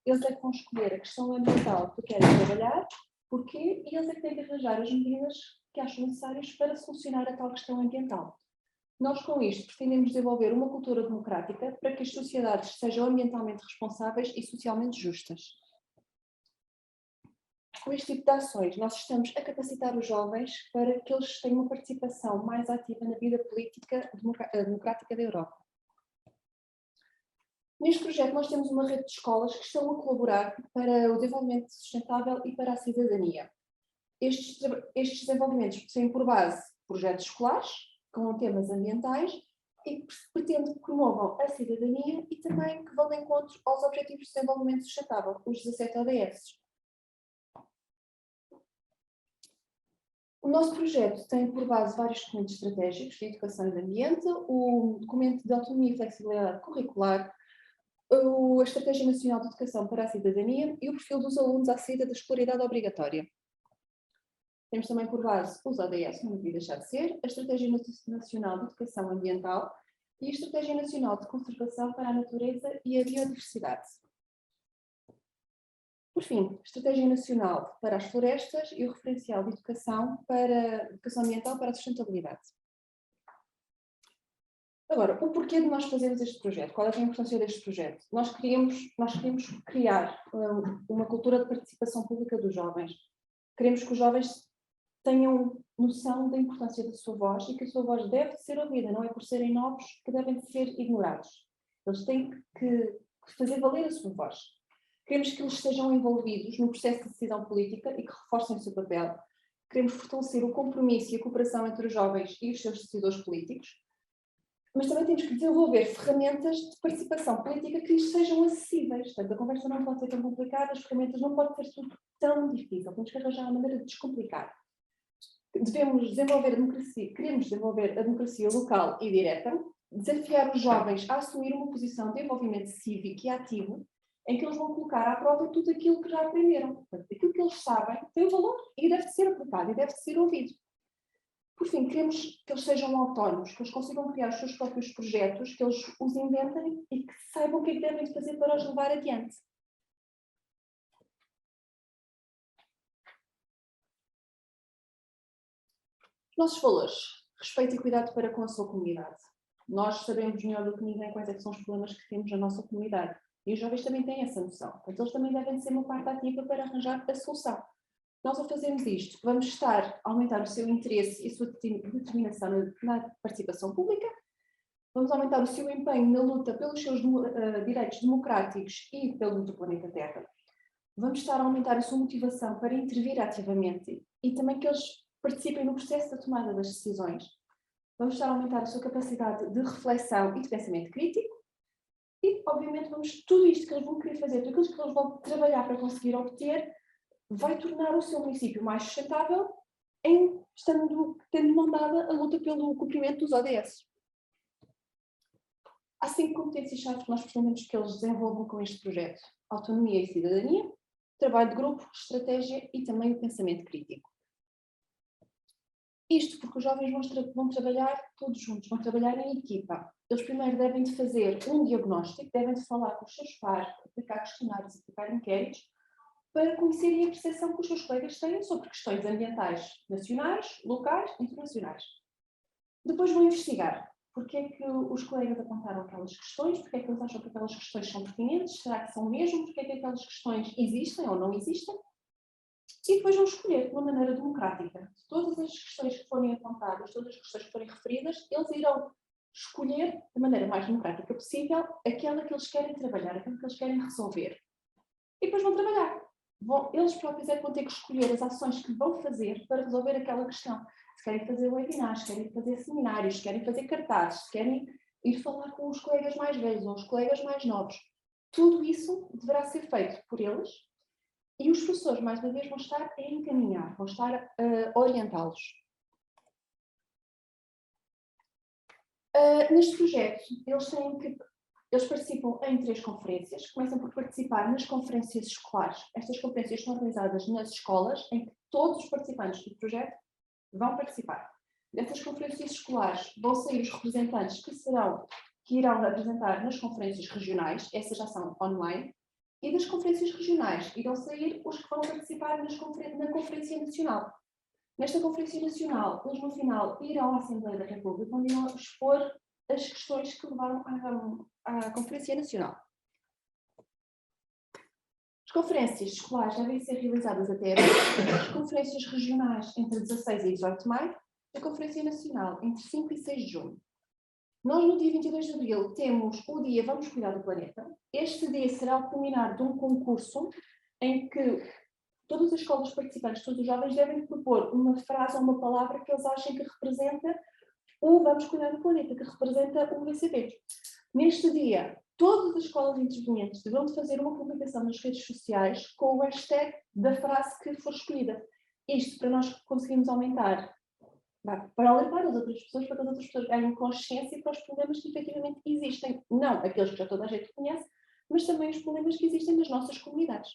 Eles é que vão escolher a questão ambiental que querem trabalhar, porquê, e eles é que têm que arranjar as medidas que acham necessárias para solucionar a tal questão ambiental. Nós, com isto, pretendemos desenvolver uma cultura democrática para que as sociedades sejam ambientalmente responsáveis e socialmente justas. Com este tipo de ações, nós estamos a capacitar os jovens para que eles tenham uma participação mais ativa na vida política democrática da Europa. Neste projeto, nós temos uma rede de escolas que estão a colaborar para o desenvolvimento sustentável e para a cidadania. Estes desenvolvimentos têm por base projetos escolares, com temas ambientais, e que pretende que promovam a cidadania e também que vão de encontro aos Objetivos de Desenvolvimento Sustentável, os 17 ODS. O nosso projeto tem por base vários documentos estratégicos de educação e de ambiente, o documento de autonomia e flexibilidade curricular, a Estratégia Nacional de Educação para a Cidadania e o perfil dos alunos à saída da escolaridade obrigatória. Temos também por base os ODS, não devia deixar de ser, a Estratégia Nacional de Educação Ambiental e a Estratégia Nacional de Conservação para a Natureza e a Biodiversidade. Por fim, a Estratégia Nacional para as Florestas e o Referencial de Educação Ambiental para a Sustentabilidade. Agora, o porquê de nós fazermos este projeto? Qual é a importância deste projeto? Nós queríamos criar uma cultura de participação pública dos jovens. Queremos que os jovens tenham noção da importância da sua voz e que a sua voz deve ser ouvida, não é por serem novos que devem ser ignorados. Eles têm que fazer valer a sua voz. Queremos que eles sejam envolvidos no processo de decisão política e que reforcem o seu papel. Queremos fortalecer o compromisso e a cooperação entre os jovens e os seus decisores políticos. Mas também temos que desenvolver ferramentas de participação política que lhes sejam acessíveis. Portanto, a conversa não pode ser tão complicada, as ferramentas não podem ser tudo tão difícil. Temos que arranjar uma maneira de descomplicar. Queremos desenvolver a democracia local e direta, desafiar os jovens a assumir uma posição de envolvimento cívico e ativo, em que eles vão colocar à prova tudo aquilo que já aprenderam. Portanto, aquilo que eles sabem tem valor e deve ser aplicado e deve ser ouvido. Por fim, queremos que eles sejam autónomos, que eles consigam criar os seus próprios projetos, que eles os inventem e que saibam o que é que devem fazer para os levar adiante. Os nossos valores: respeito e cuidado para com a sua comunidade. Nós sabemos melhor do que ninguém quais é que são os problemas que temos na nossa comunidade. E os jovens também têm essa noção. Portanto, eles também devem ser uma parte ativa para arranjar a solução. Nós, ao fazermos isto, vamos estar a aumentar o seu interesse e a sua determinação na participação pública, vamos aumentar o seu empenho na luta pelos seus direitos democráticos e pelo do planeta Terra. Vamos estar a aumentar a sua motivação para intervir ativamente e também que eles participem no processo da tomada das decisões. Vamos estar a aumentar a sua capacidade de reflexão e de pensamento crítico e, obviamente, tudo isto que eles vão querer fazer, tudo aquilo que eles vão trabalhar para conseguir obter, vai tornar o seu município mais sustentável, tendo mandada a luta pelo cumprimento dos ODS. Há 5 competências-chave que nós pretendemos que eles desenvolvam com este projeto: autonomia e cidadania, trabalho de grupo, estratégia e também o pensamento crítico. Isto porque os jovens vão trabalhar todos juntos, vão trabalhar em equipa. Eles primeiro devem de fazer um diagnóstico, devem de falar com os seus pares, aplicar questionários, aplicar inquéritos, para conhecerem a percepção que os seus colegas têm sobre questões ambientais nacionais, locais e internacionais. Depois vão investigar porque é que os colegas apontaram aquelas questões, porque é que eles acham que aquelas questões são pertinentes, será que são mesmo, porque é que aquelas questões existem ou não existem, E depois vão escolher de uma maneira democrática. Todas as questões que forem apontadas, todas as questões que forem referidas, eles irão escolher da maneira mais democrática possível aquela que eles querem trabalhar, aquela que eles querem resolver. E depois vão trabalhar. Eles próprios é que vão ter que escolher as ações que vão fazer para resolver aquela questão. Se querem fazer webinars, se querem fazer seminários, se querem fazer cartazes, se querem ir falar com os colegas mais velhos ou os colegas mais novos. Tudo isso deverá ser feito por eles e os professores, mais uma vez, vão estar a encaminhar, vão estar a orientá-los. Neste projeto, eles participam em 3 conferências. Começam por participar nas conferências escolares. Estas conferências são realizadas nas escolas, em que todos os participantes do projeto vão participar. Dessas conferências escolares vão sair os representantes que irão apresentar nas conferências regionais, essas já são online, e das conferências regionais irão sair os que vão participar na Conferência Nacional. Nesta Conferência Nacional, eles no final irão à Assembleia da República, onde irão expor as questões que levaram à Conferência Nacional. As conferências escolares devem ser realizadas até abril, as conferências regionais entre 16 e 18 de maio, e a Conferência Nacional entre 5 e 6 de junho. Nós, no dia 22 de abril, temos o dia Vamos Cuidar do Planeta. Este dia será o culminar de um concurso em que todas as escolas participantes, todos os jovens, devem propor uma frase ou uma palavra que eles achem que representa o Vamos Cuidar do Planeta, que representa o BCP. Neste dia, todas as escolas intervenientes deverão de fazer uma publicação nas redes sociais com o hashtag da frase que for escolhida. Isto para nós conseguirmos aumentar, para alertar as outras pessoas, para que as outras pessoas ganhem consciência para os problemas que efetivamente existem. Não aqueles que já toda a gente conhece, mas também os problemas que existem nas nossas comunidades.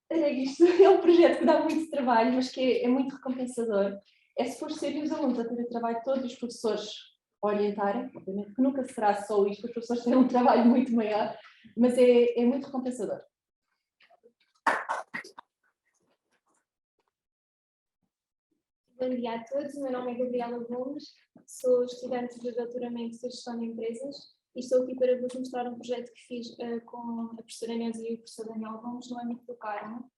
É isto. É um projeto que dá muito trabalho, mas que é muito recompensador. É se for ser os alunos a ter o trabalho todos os professores orientarem, obviamente que nunca será só isto, os professores têm um trabalho muito maior, mas é muito recompensador. Bom dia a todos, o meu nome é Gabriela Gomes, sou estudante de doutoramento de Gestão de Empresas e estou aqui para vos mostrar um projeto que fiz com a professora Neuza e o professor Daniel Gomes no âmbito do Carmo,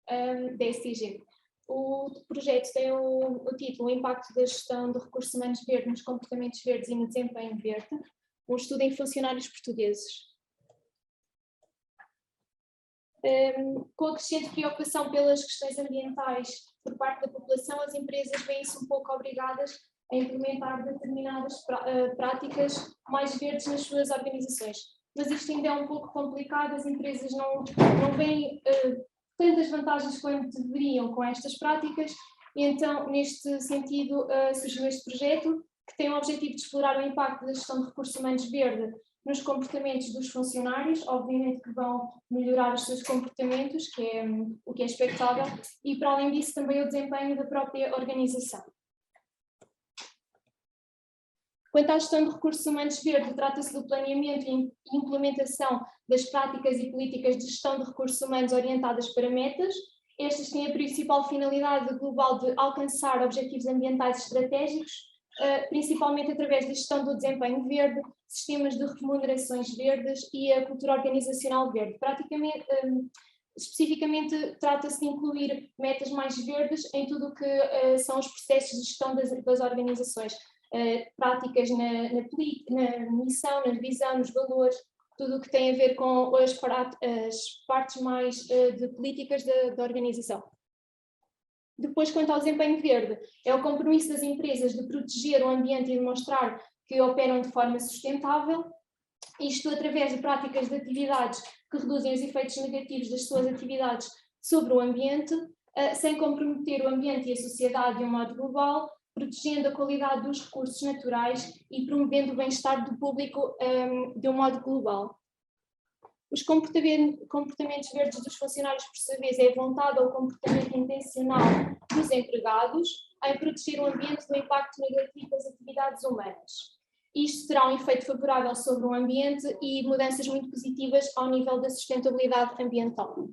da STG. O projeto tem o título O Impacto da Gestão de Recursos Humanos Verdes nos Comportamentos Verdes e no Desempenho Verde, um estudo em funcionários portugueses. Com a crescente preocupação pelas questões ambientais por parte da população, as empresas veem-se um pouco obrigadas a implementar determinadas práticas mais verdes nas suas organizações. Mas isto ainda é um pouco complicado, as empresas não veem tantas vantagens quanto deveriam com estas práticas, e então, neste sentido, surgiu este projeto, que tem o objetivo de explorar o impacto da gestão de recursos humanos verde nos comportamentos dos funcionários, obviamente que vão melhorar os seus comportamentos, que é o que é expectável, e para além disso também o desempenho da própria organização. Quanto à gestão de recursos humanos verde, trata-se do planeamento e implementação das práticas e políticas de gestão de recursos humanos orientadas para metas. Estas têm a principal finalidade global de alcançar objetivos ambientais estratégicos, principalmente através da gestão do desempenho verde, sistemas de remunerações verdes e a cultura organizacional verde. Especificamente, trata-se de incluir metas mais verdes em tudo o que são os processos de gestão das organizações, práticas na missão, na visão, nos valores, tudo o que tem a ver com as partes mais de políticas da organização. Depois, quanto ao desempenho verde, é o compromisso das empresas de proteger o ambiente e demonstrar que operam de forma sustentável, isto através de práticas de atividades que reduzem os efeitos negativos das suas atividades sobre o ambiente, sem comprometer o ambiente e a sociedade de um modo global, protegendo a qualidade dos recursos naturais e promovendo o bem-estar do público de um modo global. Os comportamentos verdes dos funcionários, por sua vez, é a vontade ou comportamento intencional dos empregados em proteger o ambiente do impacto negativo das atividades humanas. Isto terá um efeito favorável sobre o ambiente e mudanças muito positivas ao nível da sustentabilidade ambiental.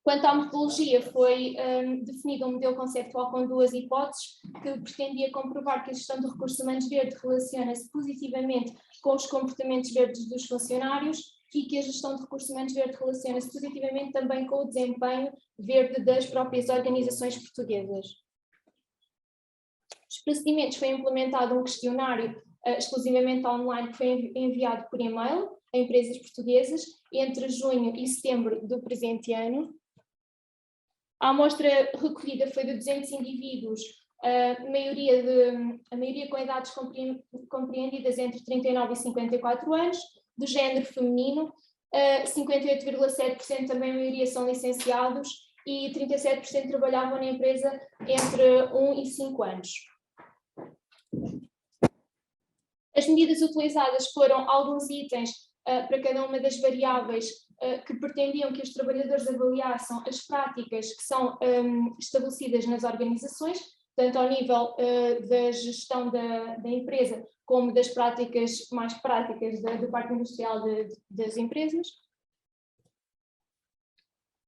Quanto à metodologia, foi definido um modelo conceptual com 2 hipóteses, que pretendia comprovar que a gestão de recursos humanos verdes relaciona-se positivamente com os comportamentos verdes dos funcionários e que a gestão de recursos humanos verde relaciona-se positivamente também com o desempenho verde das próprias organizações portuguesas. Os procedimentos foi implementado um questionário exclusivamente online que foi enviado por e-mail a empresas portuguesas entre junho e setembro do presente ano. A amostra recolhida foi de 200 indivíduos, a maioria com idades compreendidas entre 39 e 54 anos, do género feminino, 58,7% também a maioria são licenciados e 37% trabalhavam na empresa entre 1 e 5 anos. As medidas utilizadas foram alguns itens para cada uma das variáveis que pretendiam que os trabalhadores avaliassem as práticas que são estabelecidas nas organizações, tanto ao nível da gestão da empresa, como das práticas mais práticas do parque industrial das empresas.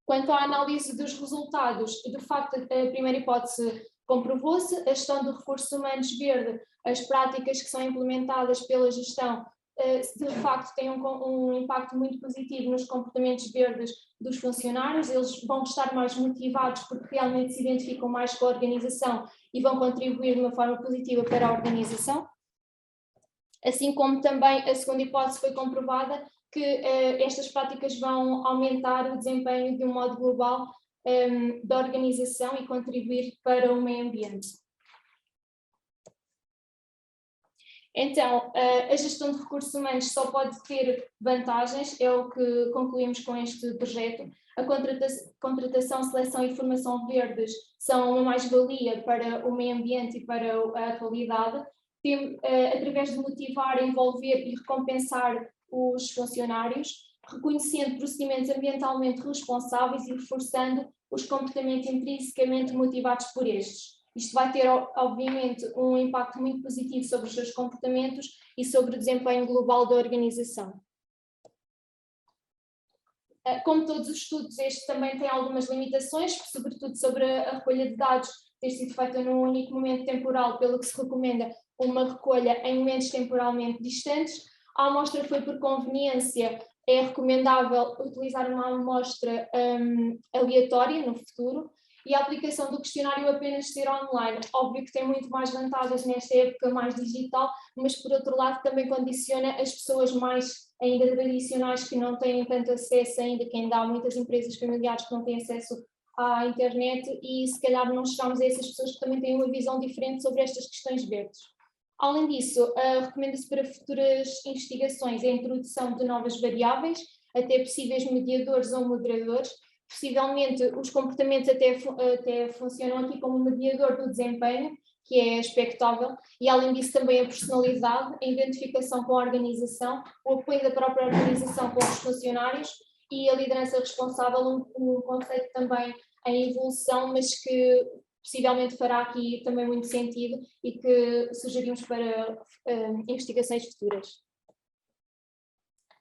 Quanto à análise dos resultados, de facto, a primeira hipótese comprovou-se, a gestão de recursos humanos verde, as práticas que são implementadas pela gestão, de facto têm um impacto muito positivo nos comportamentos verdes dos funcionários, eles vão estar mais motivados porque realmente se identificam mais com a organização e vão contribuir de uma forma positiva para a organização. Assim como também a segunda hipótese foi comprovada que estas práticas vão aumentar o desempenho de um modo global da organização e contribuir para o meio ambiente. Então, a gestão de recursos humanos só pode ter vantagens, é o que concluímos com este projeto. A contratação, seleção e formação verdes são uma mais-valia para o meio ambiente e para a atualidade, através de motivar, envolver e recompensar os funcionários, reconhecendo procedimentos ambientalmente responsáveis e reforçando os comportamentos intrinsecamente motivados por estes. Isto vai ter, obviamente, um impacto muito positivo sobre os seus comportamentos e sobre o desempenho global da organização. Como todos os estudos, este também tem algumas limitações, sobretudo sobre a recolha de dados ter sido feita num único momento temporal, pelo que se recomenda uma recolha em momentos temporalmente distantes. A amostra foi por conveniência, é recomendável utilizar uma amostra aleatória no futuro, e a aplicação do questionário apenas ser online. Óbvio que tem muito mais vantagens nesta época mais digital, mas por outro lado também condiciona as pessoas mais ainda tradicionais que não têm tanto acesso ainda, que ainda há muitas empresas familiares que não têm acesso à internet e se calhar não chegamos a essas pessoas que também têm uma visão diferente sobre estas questões verdes. Além disso, recomenda-se para futuras investigações a introdução de novas variáveis, até possíveis mediadores ou moderadores. Possivelmente os comportamentos até funcionam aqui como mediador do desempenho, que é expectável, e além disso também a personalidade, a identificação com a organização, o apoio da própria organização com os funcionários e a liderança responsável, um conceito também em evolução, mas que possivelmente fará aqui também muito sentido e que sugerimos para investigações futuras.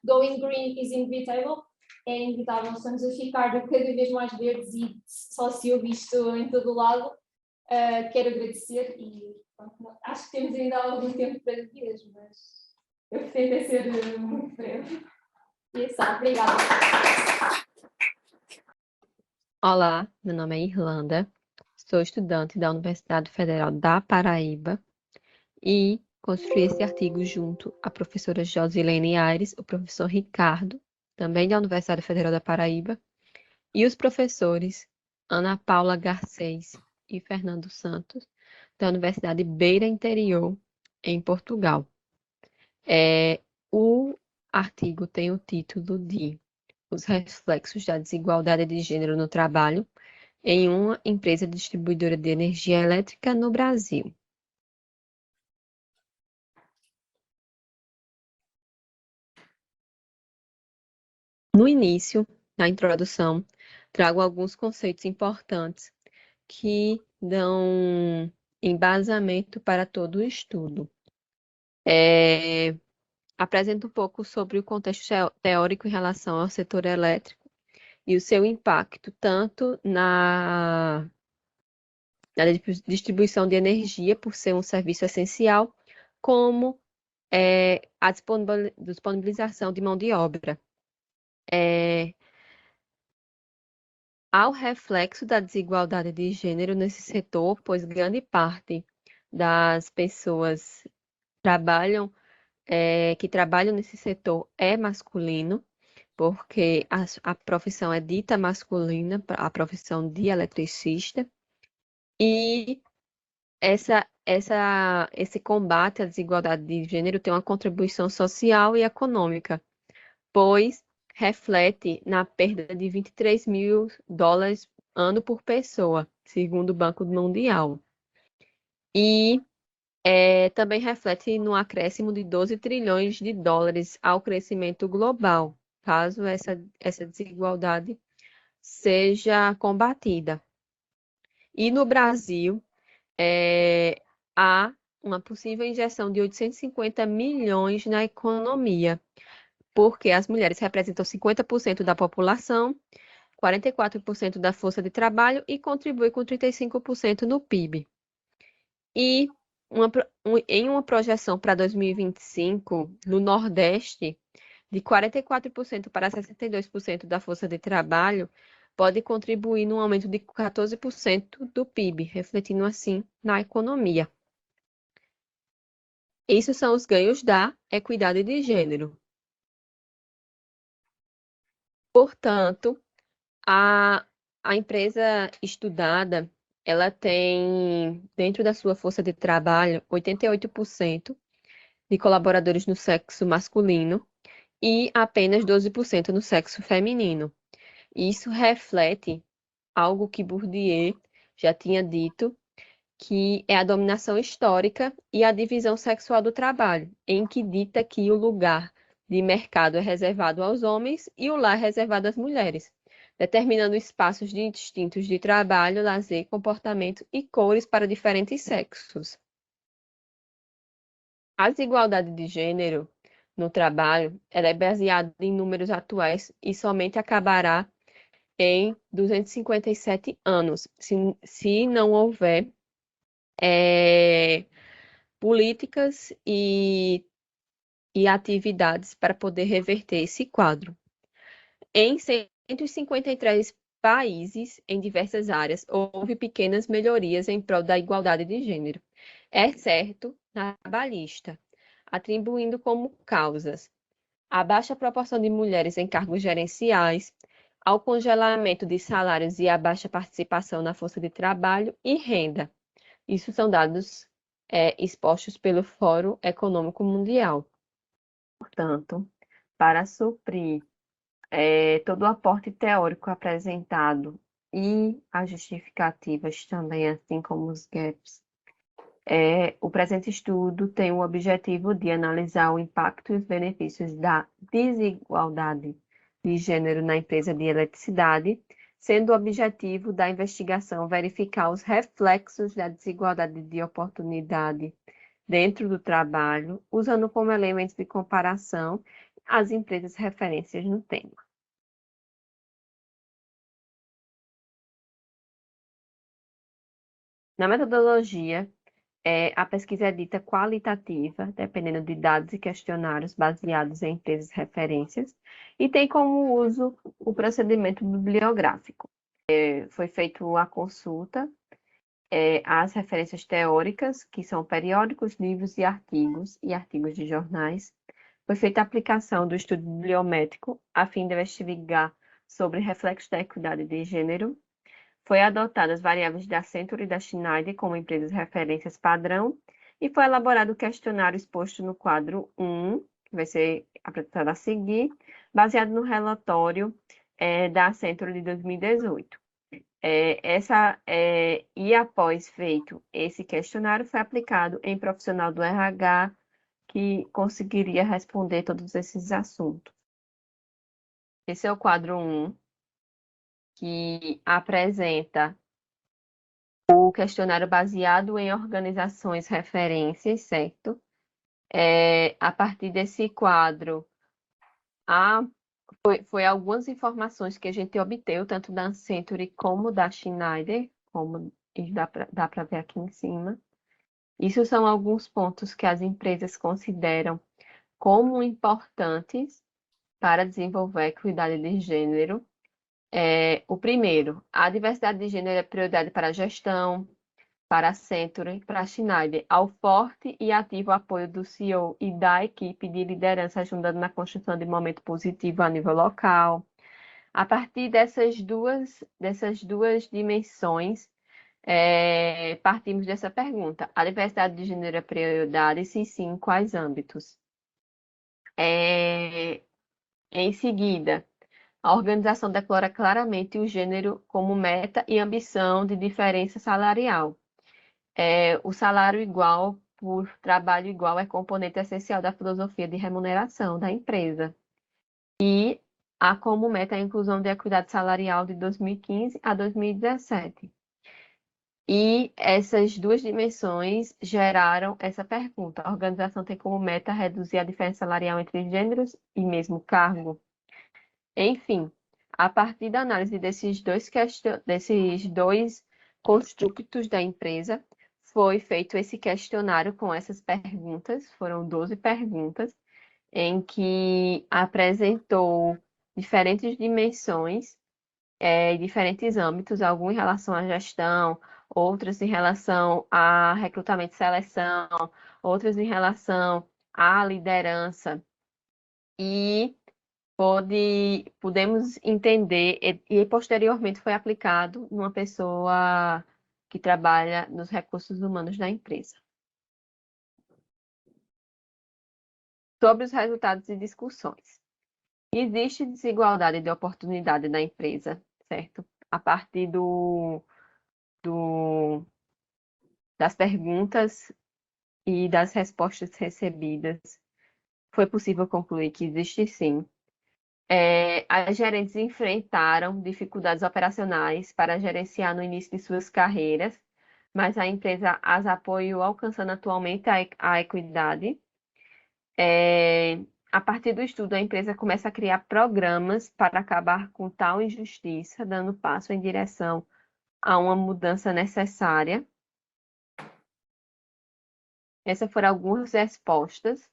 Going green is inevitable. É inevitável, estamos a ficar cada vez mais verdes e só se ouve isto em todo o lado. Quero agradecer e pronto, acho que temos ainda algum tempo para dias, mas eu pretendo ser muito breve. E é só, obrigada. Olá, meu nome é Irlanda, sou estudante da Universidade Federal da Paraíba e construí esse artigo junto à professora Josilene Aires, o professor Ricardo, também da Universidade Federal da Paraíba, e os professores Ana Paula Garcês e Fernando Santos, da Universidade Beira Interior, em Portugal. O artigo tem o título de Os reflexos da desigualdade de gênero no trabalho em uma empresa distribuidora de energia elétrica no Brasil. No início, na introdução, trago alguns conceitos importantes que dão embasamento para todo o estudo. Apresento um pouco sobre o contexto teórico em relação ao setor elétrico e o seu impacto tanto na distribuição de energia, por ser um serviço essencial, como a disponibilização de mão de obra, Há o reflexo da desigualdade de gênero nesse setor, pois grande parte das pessoas que trabalham nesse setor é masculino, porque a profissão é dita masculina, a profissão de eletricista, e esse combate à desigualdade de gênero tem uma contribuição social e econômica, pois reflete na perda de 23 mil dólares ano por pessoa, segundo o Banco Mundial. E também reflete no acréscimo de 12 trilhões de dólares ao crescimento global, caso essa desigualdade seja combatida. E no Brasil, há uma possível injeção de 850 milhões na economia, porque as mulheres representam 50% da população, 44% da força de trabalho e contribuem com 35% no PIB. E em uma projeção para 2025, no Nordeste, de 44% para 62% da força de trabalho, pode contribuir num aumento de 14% do PIB, refletindo assim na economia. Esses são os ganhos da equidade de gênero. Portanto, a empresa estudada, ela tem, dentro da sua força de trabalho, 88% de colaboradores no sexo masculino e apenas 12% no sexo feminino. Isso reflete algo que Bourdieu já tinha dito, que é a dominação histórica e a divisão sexual do trabalho, em que dita que o lugar de mercado é reservado aos homens e o lar é reservado às mulheres, determinando espaços distintos de trabalho, lazer, comportamento e cores para diferentes sexos. A desigualdade de gênero no trabalho ela é baseada em números atuais e somente acabará em 257 anos, se não houver políticas e atividades para poder reverter esse quadro. Em 153 países, em diversas áreas, houve pequenas melhorias em prol da igualdade de gênero, exceto na trabalhista, atribuindo como causas a baixa proporção de mulheres em cargos gerenciais, ao congelamento de salários e a baixa participação na força de trabalho e renda. Isso são dados expostos pelo Fórum Econômico Mundial. Portanto, para suprir todo o aporte teórico apresentado e as justificativas também, assim como os gaps, o presente estudo tem o objetivo de analisar o impacto e os benefícios da desigualdade de gênero na empresa de eletricidade, sendo o objetivo da investigação verificar os reflexos da desigualdade de oportunidade dentro do trabalho, usando como elementos de comparação as empresas referências no tema. Na metodologia, a pesquisa é dita qualitativa, dependendo de dados e questionários baseados em empresas referências, e tem como uso o procedimento bibliográfico. Foi feita a consulta às referências teóricas, que são periódicos, livros e artigos de jornais. Foi feita a aplicação do estudo bibliométrico, a fim de investigar sobre reflexos da equidade de gênero. Foi adotadas as variáveis da Accenture e da Schneider como empresas referências padrão e foi elaborado o questionário exposto no quadro 1, que vai ser apresentado a seguir, baseado no relatório da Accenture de 2018. E após feito esse questionário, foi aplicado em profissional do RH que conseguiria responder todos esses assuntos. Esse é o quadro 1, que apresenta o questionário baseado em organizações referências, certo? A partir desse quadro, foi algumas informações que a gente obteve, tanto da Accenture como da Schneider, como dá para ver aqui em cima. Isso são alguns pontos que as empresas consideram como importantes para desenvolver a equidade de gênero. O primeiro, a diversidade de gênero é prioridade para a gestão, para a Century, para a Schneider, ao forte e ativo apoio do CEO e da equipe de liderança, ajudando na construção de momento positivo a nível local. A partir dessas duas dimensões, partimos dessa pergunta. A diversidade de gênero é prioridade? Se sim, em quais âmbitos? Em seguida, a organização declara claramente o gênero como meta e ambição de diferença salarial. O salário igual por trabalho igual é componente essencial da filosofia de remuneração da empresa. E há como meta a inclusão de equidade salarial de 2015 a 2017. E essas duas dimensões geraram essa pergunta. A organização tem como meta reduzir a diferença salarial entre gêneros e mesmo cargo? Enfim, a partir da análise desses dois construtos da empresa, foi feito esse questionário com essas perguntas, foram 12 perguntas, em que apresentou diferentes dimensões, diferentes âmbitos, alguns em relação à gestão, outros em relação a recrutamento e seleção, outros em relação à liderança. E pudemos entender, e posteriormente foi aplicado numa pessoa que trabalha nos recursos humanos da empresa. Sobre os resultados e discussões. Existe desigualdade de oportunidade na empresa, certo? A partir das perguntas e das respostas recebidas, foi possível concluir que existe sim. As gerentes enfrentaram dificuldades operacionais para gerenciar no início de suas carreiras, mas a empresa as apoiou, alcançando atualmente a equidade. A partir do estudo, a empresa começa a criar programas para acabar com tal injustiça, dando passo em direção a uma mudança necessária. Essas foram algumas respostas.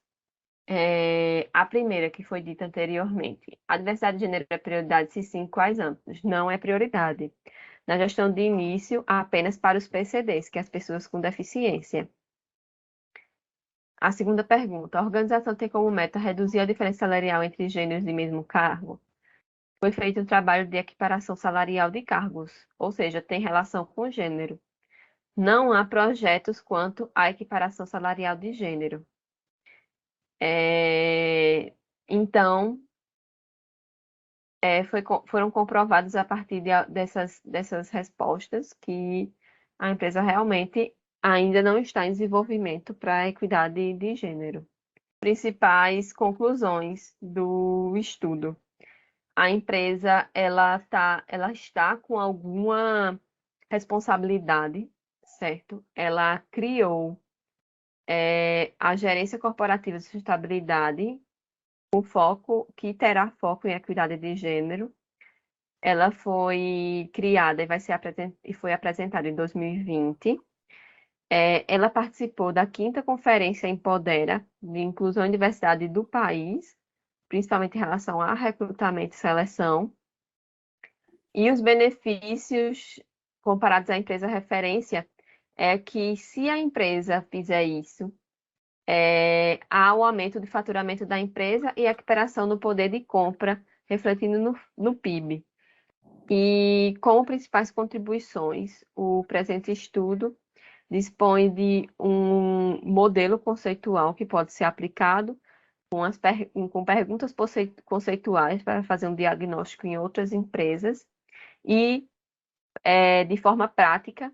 A primeira, que foi dita anteriormente. A diversidade de gênero é prioridade, se sim, quais âmbitos? Não é prioridade. Na gestão de início, apenas para os PCDs, que é as pessoas com deficiência. A segunda pergunta, a organização tem como meta reduzir a diferença salarial entre gêneros de mesmo cargo? Foi feito um trabalho de equiparação salarial de cargos, ou seja, tem relação com gênero. Não há projetos quanto à equiparação salarial de gênero. Então, foram comprovados a partir dessas respostas que a empresa realmente ainda não está em desenvolvimento para a equidade de gênero. Principais conclusões do estudo. A empresa ela está com alguma responsabilidade, certo? Ela criou a gerência corporativa de sustentabilidade, que terá foco em equidade de gênero. Ela foi criada e foi apresentada em 2020. Ela participou da 5ª Conferência Empodera, de Inclusão e Diversidade do país, principalmente em relação a recrutamento e seleção. E os benefícios comparados à empresa referência é que, se a empresa fizer isso, há o aumento de faturamento da empresa e a equiparação no poder de compra, refletindo no PIB. E como principais contribuições, o presente estudo dispõe de um modelo conceitual que pode ser aplicado com perguntas conceituais para fazer um diagnóstico em outras empresas e, de forma prática,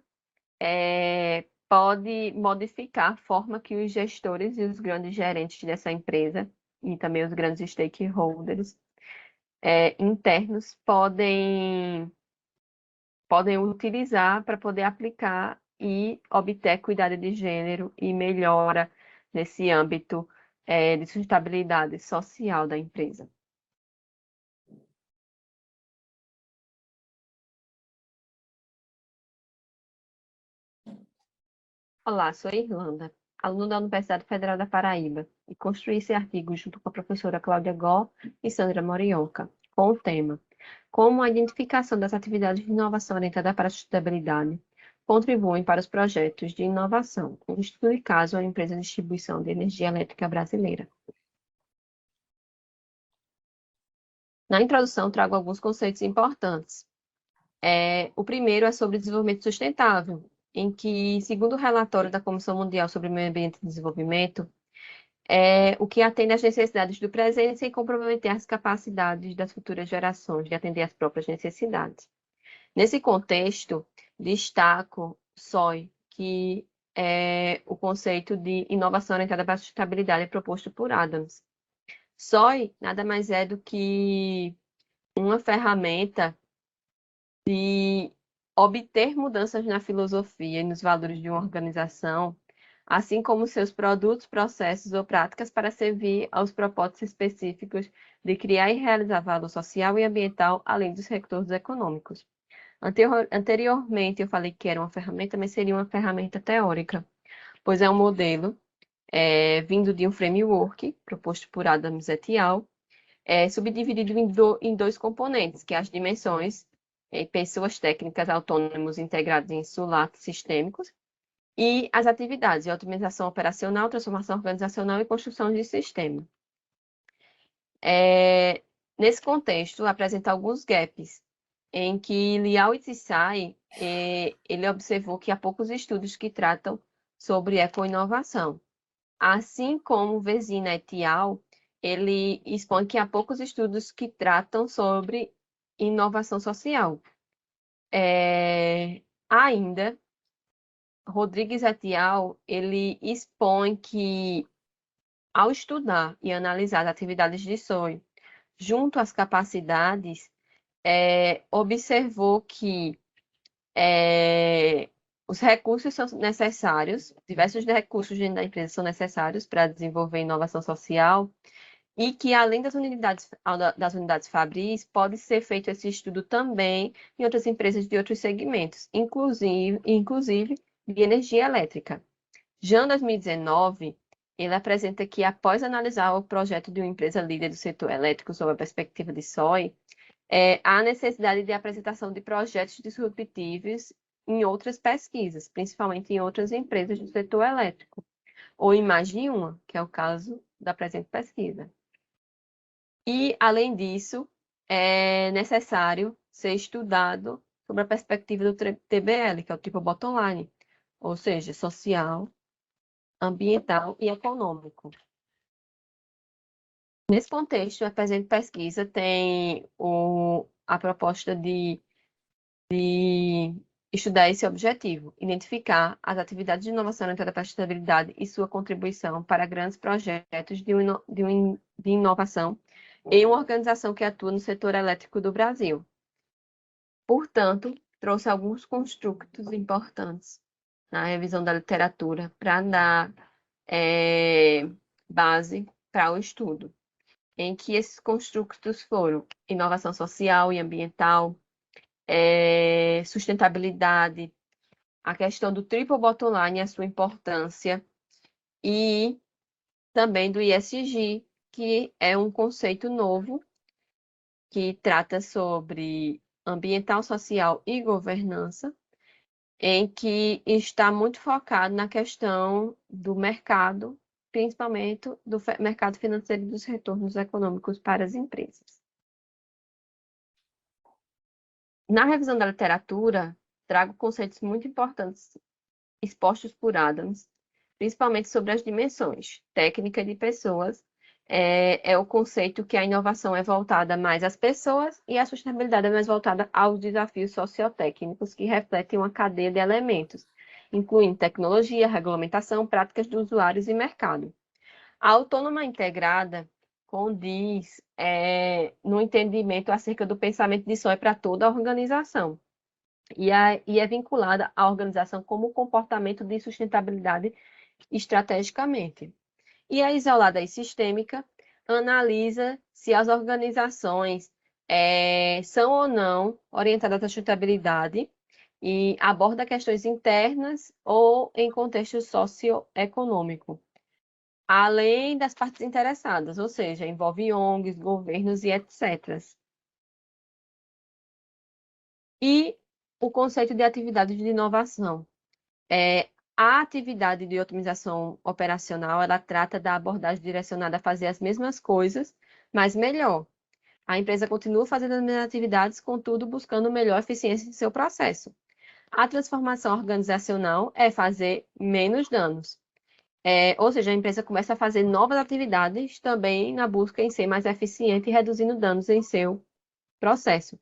pode modificar a forma que os gestores e os grandes gerentes dessa empresa e também os grandes stakeholders internos podem utilizar para poder aplicar e obter equidade de gênero e melhora nesse âmbito de sustentabilidade social da empresa. Olá, sou a Irlanda. aluno da Universidade Federal da Paraíba, e construí esse artigo junto com a professora Cláudia Gó e Sandra Morionca, com o tema Como a identificação das atividades de inovação orientada para a sustentabilidade contribuem para os projetos de inovação, um estudo de caso à empresa de distribuição de energia elétrica brasileira. Na introdução, trago alguns conceitos importantes. O primeiro é sobre desenvolvimento sustentável, em que, segundo o relatório da Comissão Mundial sobre o Meio Ambiente e Desenvolvimento, o que atende às necessidades do presente sem comprometer as capacidades das futuras gerações de atender às próprias necessidades. Nesse contexto, destaco SOI, que é o conceito de inovação orientada para a sustentabilidade proposto por Adams. SOI nada mais é do que uma ferramenta de obter mudanças na filosofia e nos valores de uma organização, assim como seus produtos, processos ou práticas para servir aos propósitos específicos de criar e realizar valor social e ambiental, além dos retornos econômicos. Anteriormente, eu falei que era uma ferramenta, mas seria uma ferramenta teórica, pois é um modelo vindo de um framework proposto por Adams et al., subdividido em dois componentes, que é as dimensões, pessoas técnicas autônomos integrados em sulatos sistêmicos, e as atividades de otimização operacional, transformação organizacional e construção de sistema. Nesse contexto, apresenta alguns gaps, em que Liao e Tsai, ele observou que há poucos estudos que tratam sobre eco-inovação. Assim como Vezina et al., ele expõe que há poucos estudos que tratam sobre inovação social. Ainda, Rodrigues et al., ele expõe que, ao estudar e analisar as atividades de SOI junto às capacidades, observou que os recursos são necessários, diversos recursos dentro da empresa são necessários para desenvolver inovação social, e que, além das unidades Fabris, pode ser feito esse estudo também em outras empresas de outros segmentos, inclusive de energia elétrica. Já em 2019, ele apresenta que, após analisar o projeto de uma empresa líder do setor elétrico sob a perspectiva de SOI, há necessidade de apresentação de projetos disruptivos em outras pesquisas, principalmente em outras empresas do setor elétrico, ou em mais de uma, que é o caso da presente pesquisa. E, além disso, é necessário ser estudado sobre a perspectiva do TBL, que é o Triple Bottom Line, ou seja, social, ambiental e econômico. Nesse contexto, a presente pesquisa tem a proposta de estudar esse objetivo, identificar as atividades de inovação orientada para a sustentabilidade e sua contribuição para grandes projetos de inovação em uma organização que atua no setor elétrico do Brasil. Portanto, trouxe alguns construtos importantes na revisão da literatura para dar base para o estudo, em que esses construtos foram inovação social e ambiental, sustentabilidade, a questão do triple bottom line e a sua importância, e também do ESG, que é um conceito novo que trata sobre ambiental, social e governança, em que está muito focado na questão do mercado, principalmente do mercado financeiro e dos retornos econômicos para as empresas. Na revisão da literatura, trago conceitos muito importantes expostos por Adams, principalmente sobre as dimensões. Técnica de pessoas é o conceito que a inovação é voltada mais às pessoas e a sustentabilidade é mais voltada aos desafios sociotécnicos que refletem uma cadeia de elementos, incluindo tecnologia, regulamentação, práticas de usuários e mercado. A autônoma integrada condiz no entendimento acerca do pensamento de SOI para toda a organização e é vinculada à organização como comportamento de sustentabilidade estrategicamente. E a isolada e sistêmica analisa se as organizações são ou não orientadas à sustentabilidade e aborda questões internas ou em contexto socioeconômico, além das partes interessadas, ou seja, envolve ONGs, governos e etc. E o conceito de atividade de inovação. A atividade de otimização operacional, ela trata da abordagem direcionada a fazer as mesmas coisas, mas melhor. A empresa continua fazendo as mesmas atividades, contudo, buscando melhor eficiência em seu processo. A transformação organizacional é fazer menos danos. Ou seja, a empresa começa a fazer novas atividades também na busca em ser mais eficiente e reduzindo danos em seu processo.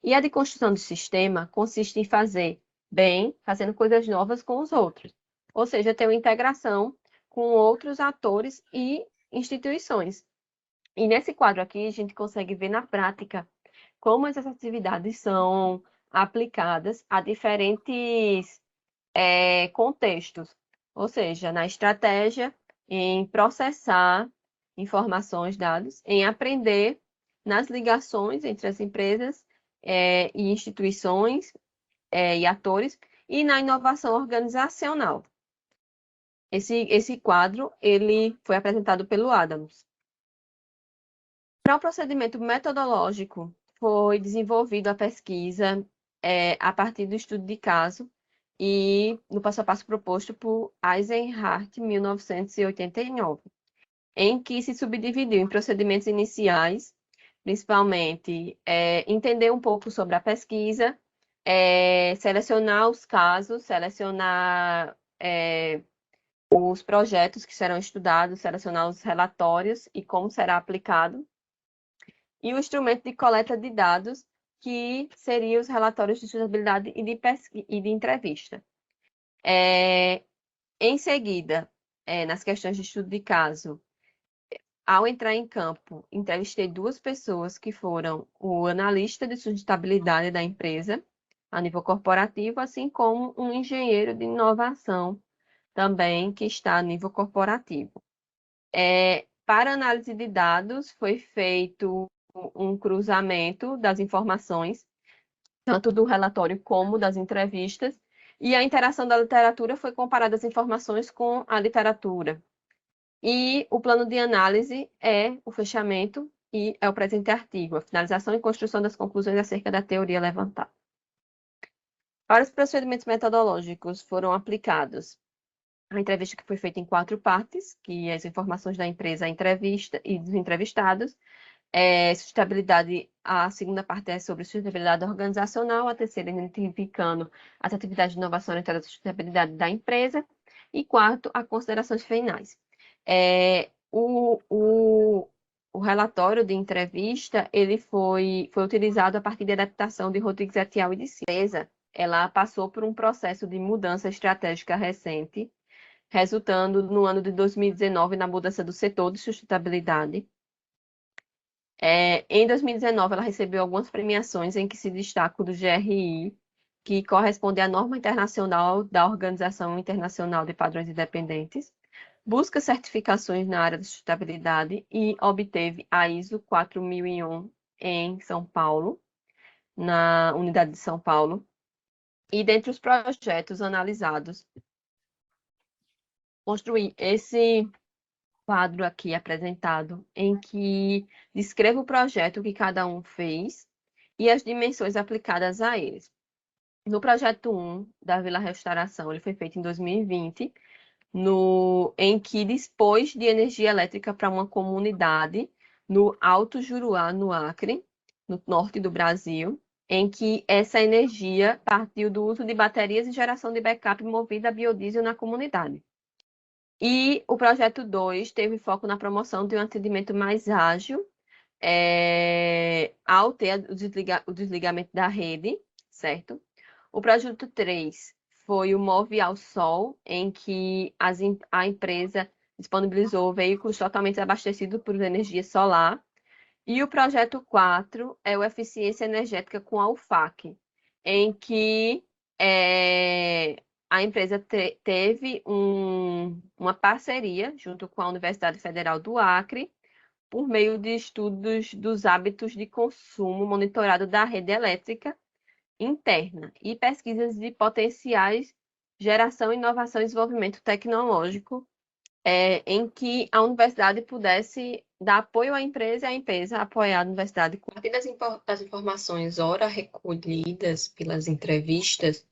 E a de construção de sistema consiste em fazer bem, fazendo coisas novas com os outros. Ou seja, ter uma integração com outros atores e instituições. E nesse quadro aqui, a gente consegue ver na prática como essas atividades são aplicadas a diferentes contextos. Ou seja, na estratégia, em processar informações, dados, em aprender nas ligações entre as empresas e instituições e atores, e na inovação organizacional. Esse quadro ele foi apresentado pelo Adams. Para o procedimento metodológico, foi desenvolvido a pesquisa a partir do estudo de caso e no passo a passo proposto por Eisenhardt, 1989, em que se subdividiu em procedimentos iniciais, principalmente entender um pouco sobre a pesquisa, selecionar os casos, selecionar os projetos que serão estudados, selecionar os relatórios e como será aplicado, e o instrumento de coleta de dados, que seria os relatórios de sustentabilidade e de entrevista. Em seguida, nas questões de estudo de caso, ao entrar em campo, entrevistei 2 pessoas que foram o analista de sustentabilidade da empresa, a nível corporativo, assim como um engenheiro de inovação também, que está a nível corporativo. Para análise de dados, foi feito um cruzamento das informações, tanto do relatório como das entrevistas, e a interação da literatura foi comparada as informações com a literatura. E o plano de análise é o fechamento e é o presente artigo, a finalização e construção das conclusões acerca da teoria levantada. Para os procedimentos metodológicos foram aplicados a entrevista, que foi feita em 4 partes, que as informações da empresa, a entrevista e dos entrevistados. Sustentabilidade, a segunda parte é sobre sustentabilidade organizacional, a terceira identificando as atividades de inovação orientadas à sustentabilidade da empresa, e quarto, a considerações finais. O relatório de entrevista ele foi utilizado a partir da adaptação de Rodrigues et al. E de Silva. Ela passou por um processo de mudança estratégica recente, resultando no ano de 2019 na mudança do setor de sustentabilidade. Em 2019, ela recebeu algumas premiações, em que se destaca o do GRI, que corresponde à norma internacional da Organização Internacional de Padrões Independentes, busca certificações na área de sustentabilidade e obteve a ISO 4001 em São Paulo, na unidade de São Paulo. E dentre os projetos analisados, construí esse quadro aqui apresentado, em que descreve o projeto que cada um fez e as dimensões aplicadas a eles. No projeto 1 da Vila Restauração, ele foi feito em 2020, em que dispôs de energia elétrica para uma comunidade no Alto Juruá, no Acre, no norte do Brasil, em que essa energia partiu do uso de baterias e geração de backup movida a biodiesel na comunidade. E o projeto 2 teve foco na promoção de um atendimento mais ágil, ao ter o desligamento da rede, certo? O projeto 3 foi o Move ao Sol, em que a empresa disponibilizou veículos totalmente abastecidos por energia solar. E o projeto 4 é o Eficiência Energética com a UFAC, em que a empresa teve uma parceria junto com a Universidade Federal do Acre, por meio de estudos dos hábitos de consumo monitorado da rede elétrica, interna e pesquisas de potenciais geração, inovação e desenvolvimento tecnológico, em que a universidade pudesse dar apoio à empresa e a empresa apoiar a universidade. A partir das informações ora recolhidas pelas entrevistas,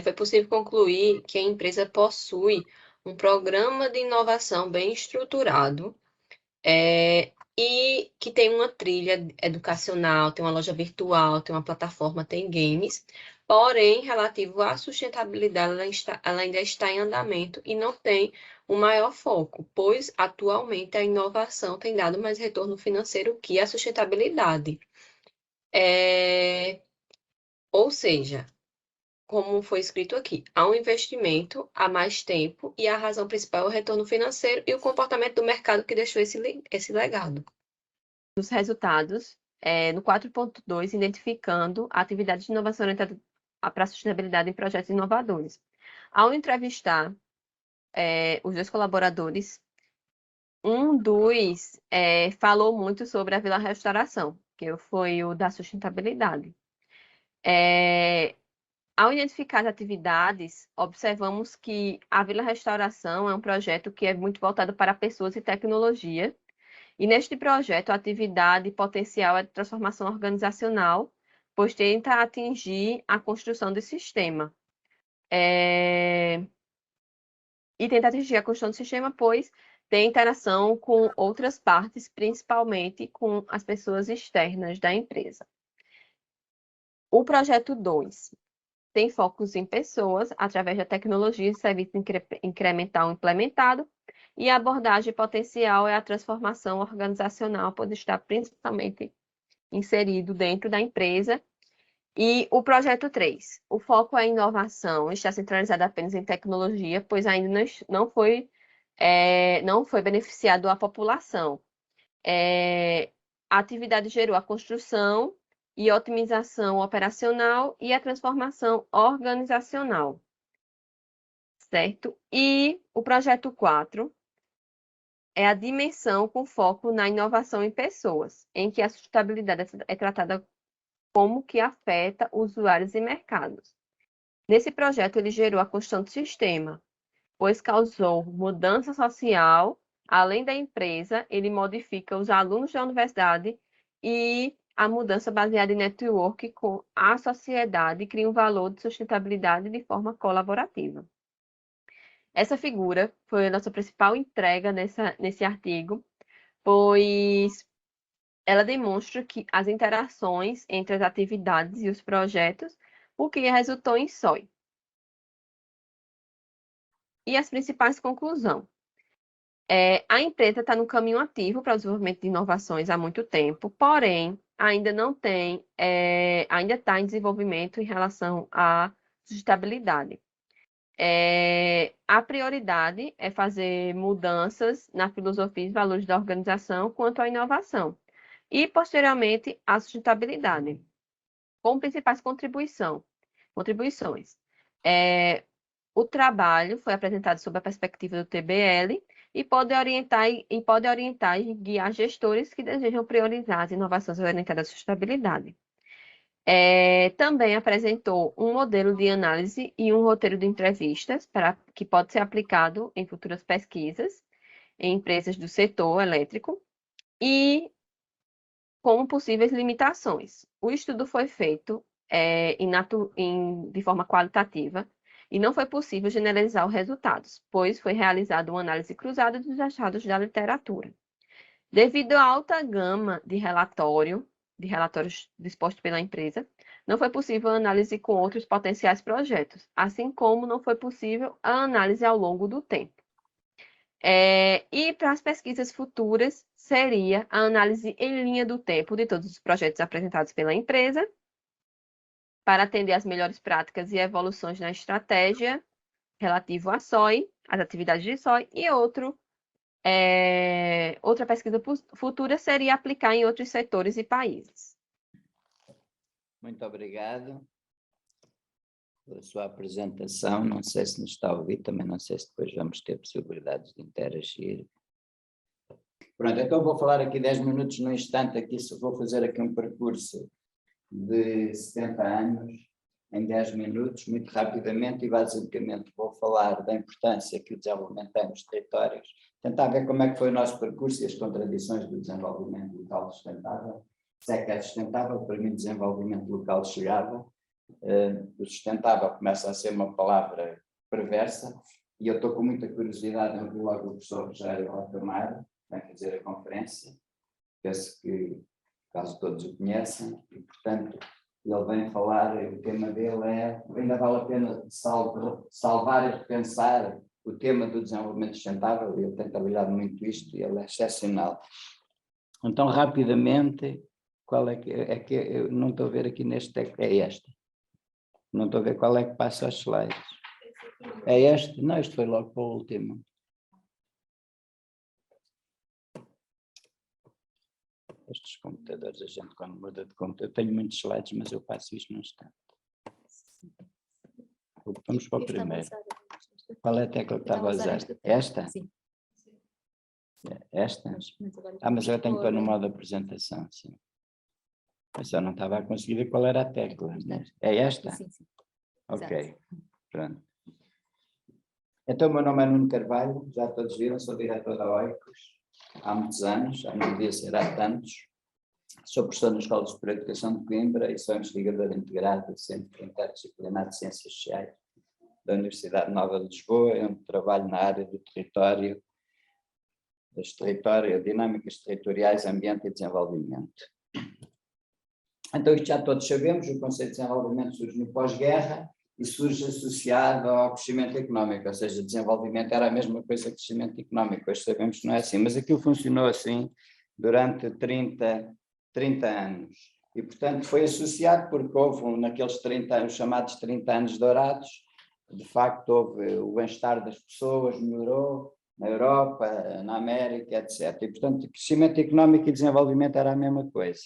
foi possível concluir que a empresa possui um programa de inovação bem estruturado, e que tem uma trilha educacional, tem uma loja virtual, tem uma plataforma, tem games, porém, relativo à sustentabilidade, ela ainda está em andamento e não tem o maior foco, pois atualmente a inovação tem dado mais retorno financeiro que a sustentabilidade. Ou seja, como foi escrito aqui, há um investimento há mais tempo e a razão principal é o retorno financeiro e o comportamento do mercado que deixou esse legado. Os resultados, no 4.2, identificando a atividade de inovação orientada para a sustentabilidade em projetos inovadores. Ao entrevistar os 2 colaboradores, um dos falou muito sobre a Vila Restauração, que foi o da sustentabilidade. Ao identificar as atividades, observamos que a Vila Restauração é um projeto que é muito voltado para pessoas e tecnologia. E neste projeto, a atividade potencial é de transformação organizacional, pois tenta atingir a construção de sistema. E tenta atingir a construção do sistema, pois tem interação com outras partes, principalmente com as pessoas externas da empresa. O projeto 2 tem focos em pessoas, através da tecnologia e serviço incremental implementado, e a abordagem potencial é a transformação organizacional, pode estar principalmente inserido dentro da empresa. E o projeto 3, o foco é inovação, está centralizado apenas em tecnologia, pois ainda não foi beneficiado a população. A atividade gerou a construção e otimização operacional e a transformação organizacional, certo? E o projeto 4 é a dimensão com foco na inovação em pessoas, em que a sustentabilidade é tratada como que afeta usuários e mercados. Nesse projeto, ele gerou a construção do sistema, pois causou mudança social. Além da empresa, ele modifica os alunos da universidade e a mudança baseada em network com a sociedade cria um valor de sustentabilidade de forma colaborativa. Essa figura foi a nossa principal entrega nesse artigo, pois ela demonstra que as interações entre as atividades e os projetos, o que resultou em SOI. E as principais conclusões. A empresa está no caminho ativo para o desenvolvimento de inovações há muito tempo, porém, ainda está em desenvolvimento em relação à sustentabilidade. A prioridade é fazer mudanças na filosofia e valores da organização quanto à inovação e, posteriormente, à sustentabilidade, com principais contribuições. O trabalho foi apresentado sob a perspectiva do TBL e pode orientar e guiar gestores que desejam priorizar as inovações orientadas à sustentabilidade. Também apresentou um modelo de análise e um roteiro de entrevistas que pode ser aplicado em futuras pesquisas em empresas do setor elétrico e com possíveis limitações. O estudo foi feito de forma qualitativa e não foi possível generalizar os resultados, pois foi realizada uma análise cruzada dos achados da literatura. Devido à alta gama de relatórios dispostos pela empresa, não foi possível a análise com outros potenciais projetos, assim como não foi possível a análise ao longo do tempo. E para as pesquisas futuras, seria a análise em linha do tempo de todos os projetos apresentados pela empresa, para atender às melhores práticas e evoluções na estratégia relativo à SOI, às atividades de SOI, e outra pesquisa futura seria aplicar em outros setores e países. Muito obrigado pela sua apresentação. Não sei se nos está a ouvir, também não sei se depois vamos ter possibilidades de interagir. Pronto, então vou falar aqui 10 minutos no instante, aqui vou fazer aqui um percurso de 70 anos em 10 minutos, muito rapidamente, e basicamente vou falar da importância que o desenvolvimento tem nos territórios, tentar ver como é que foi o nosso percurso e as contradições do desenvolvimento local sustentável. Se é que é sustentável, para mim desenvolvimento local chegava. O sustentável começa a ser uma palavra perversa, e eu estou com muita curiosidade em ouvir logo o professor Rogério Rocamar, que vai fazer a conferência, penso que quase todos o conhecem, e portanto ele vem falar, o tema dele é, ainda vale a pena salvar e repensar o tema do desenvolvimento sustentável, e ele tem trabalhado muito isto, e ele é excepcional. Então, rapidamente, qual é que eu não estou a ver aqui neste, é esta. Não estou a ver qual é que passa aos slides. É este? Não, isto foi logo para o último. Estes computadores, a gente quando muda de computador, eu tenho muitos slides, mas eu passo isto num instante. Vamos para o primeiro. Qual é a tecla que estava a usar? Esta? Sim. Esta? Mas eu tenho que pôr no modo de apresentação, sim. Eu só não estava a conseguir ver qual era a tecla. É esta? Sim, sim. Ok, pronto. Então, o meu nome é Nuno Carvalho, já todos viram, sou diretor da OICOS há muitos anos, já não devia ser há tantos. Sou professor na Escola Superior de Educação de Coimbra e sou investigador integrado do Centro Interdisciplinar de Ciências Sociais da Universidade Nova de Lisboa, onde trabalho na área do território, dinâmicas territoriais, ambiente e desenvolvimento. Então, isto já todos sabemos, o conceito de desenvolvimento surge no pós-guerra e surge associado ao crescimento económico, ou seja, desenvolvimento era a mesma coisa que crescimento económico, hoje sabemos que não é assim, mas aquilo funcionou assim durante 30 anos. E, portanto, foi associado porque houve, naqueles 30 anos, chamados 30 anos dourados, de facto houve o bem-estar das pessoas, melhorou na Europa, na América, etc. E, portanto, crescimento económico e desenvolvimento era a mesma coisa.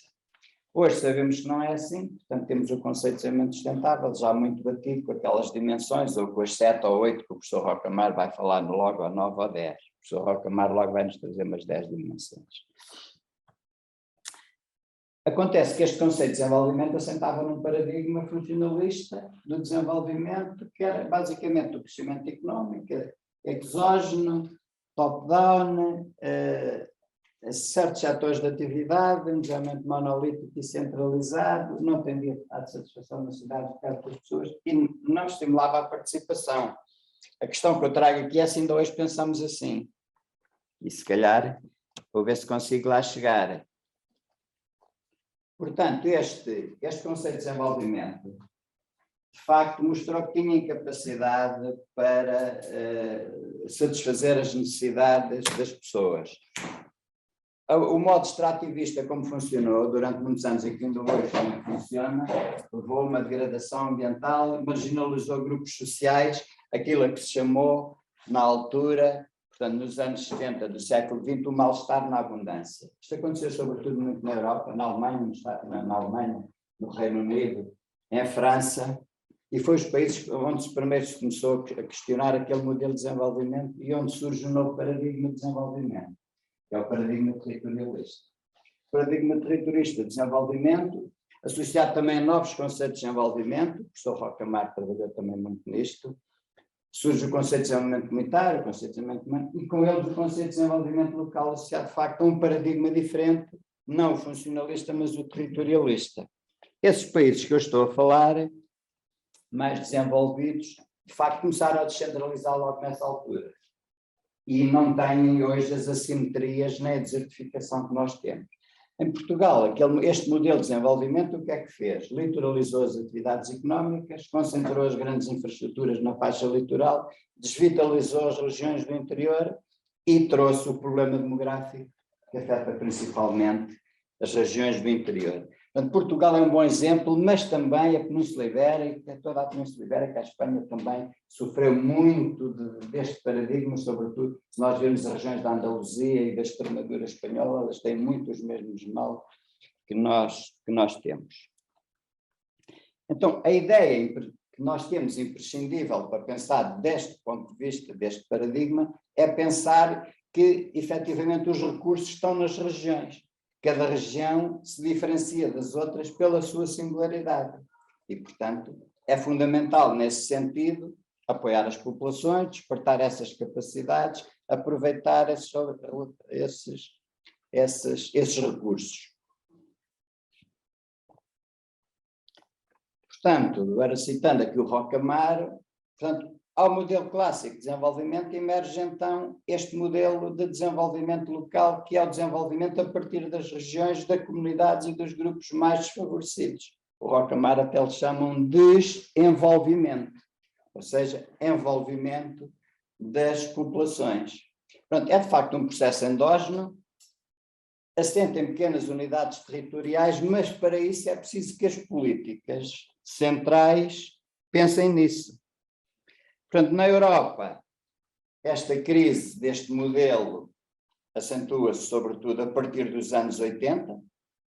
Hoje sabemos que não é assim, portanto temos o conceito de desenvolvimento sustentável, já muito batido com aquelas dimensões, ou com as 7 ou 8 que o professor Rocamar vai falar no logo, ou 9 ou 10. O professor Rocamar logo vai nos trazer umas 10 dimensões. Acontece que este conceito de desenvolvimento assentava num paradigma funcionalista do desenvolvimento, que era basicamente o crescimento económico, exógeno, top-down, certos setores de atividade, um desenvolvimento monolítico e centralizado, não tendia à satisfação da sociedade de cada das pessoas e não estimulava a participação. A questão que eu trago aqui é se ainda hoje pensamos assim. E se calhar, vou ver se consigo lá chegar. Portanto, este conceito de desenvolvimento, de facto, mostrou que tinha incapacidade para satisfazer as necessidades das pessoas. O modo extrativista, como funcionou durante muitos anos e que ainda hoje também funciona, levou a uma degradação ambiental, marginalizou grupos sociais, aquilo a que se chamou, na altura, portanto, nos anos 70 do século XX, o mal-estar na abundância. Isto aconteceu sobretudo muito na Europa, na Alemanha, no Reino Unido, em França, e foi os países onde os primeiros começou a questionar aquele modelo de desenvolvimento e onde surge um novo paradigma de desenvolvimento, que é o paradigma territorialista. O paradigma territorialista de desenvolvimento, associado também a novos conceitos de desenvolvimento, o professor Rocamar trabalhou também muito nisto, surge o conceito de desenvolvimento comunitário, o conceito de desenvolvimento humano, e com ele o conceito de desenvolvimento local associado de facto a um paradigma diferente, não o funcionalista, mas o territorialista. Esses países que eu estou a falar, mais desenvolvidos, de facto começaram a descentralizar logo nessa altura. E não têm hoje as assimetrias nem a desertificação que nós temos. Em Portugal, este modelo de desenvolvimento, o que é que fez? Litoralizou as atividades económicas, concentrou as grandes infraestruturas na faixa litoral, desvitalizou as regiões do interior e trouxe o problema demográfico que afeta principalmente as regiões do interior. Portanto, Portugal é um bom exemplo, mas também a Península Ibérica, toda a Península Ibérica, a Espanha também sofreu muito deste paradigma, sobretudo se nós vemos as regiões da Andaluzia e da Extremadura espanhola, elas têm muito os mesmos males que nós temos. Então, a ideia que nós temos imprescindível para pensar deste ponto de vista, deste paradigma, é pensar que, efetivamente, os recursos estão nas regiões. cada região se diferencia das outras pela sua singularidade. E, portanto, é fundamental, nesse sentido, apoiar as populações, despertar essas capacidades, aproveitar esses recursos. Portanto, agora citando aqui o Rocamar, portanto, ao modelo clássico de desenvolvimento emerge então este modelo de desenvolvimento local, que é o desenvolvimento a partir das regiões, das comunidades e dos grupos mais desfavorecidos. O Rocamar até lhe chamam desenvolvimento, ou seja, envolvimento das populações. Pronto, é de facto um processo endógeno, assenta em pequenas unidades territoriais, mas para isso é preciso que as políticas centrais pensem nisso. Portanto, na Europa, esta crise deste modelo acentua-se sobretudo a partir dos anos 80.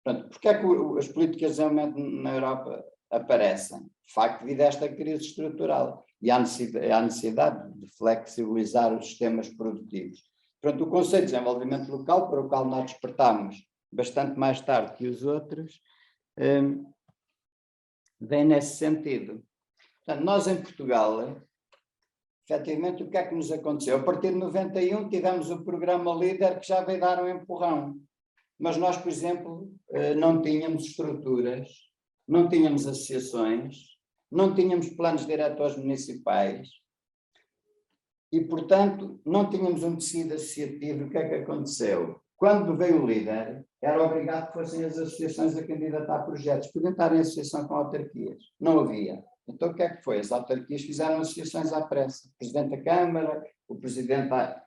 Portanto, porque é que as políticas de desenvolvimento na Europa aparecem? De facto, devido a esta crise estrutural e à necessidade de flexibilizar os sistemas produtivos. Portanto, o conceito de desenvolvimento local, para o qual nós despertamos bastante mais tarde que os outros, vem nesse sentido. Portanto, nós em Portugal, efetivamente, o que é que nos aconteceu? A partir de 91 tivemos o programa LEADER, que já veio dar um empurrão. Mas nós, por exemplo, não tínhamos estruturas, não tínhamos associações, não tínhamos planos diretores municipais e, portanto, não tínhamos um tecido associativo. O que é que aconteceu? Quando veio o LEADER, era obrigado que fossem as associações a candidatar a projetos, podiam estar em associação com autarquias. Não havia. Então, o que é que foi? As autarquias fizeram associações à pressa. O Presidente da Câmara, o Presidente da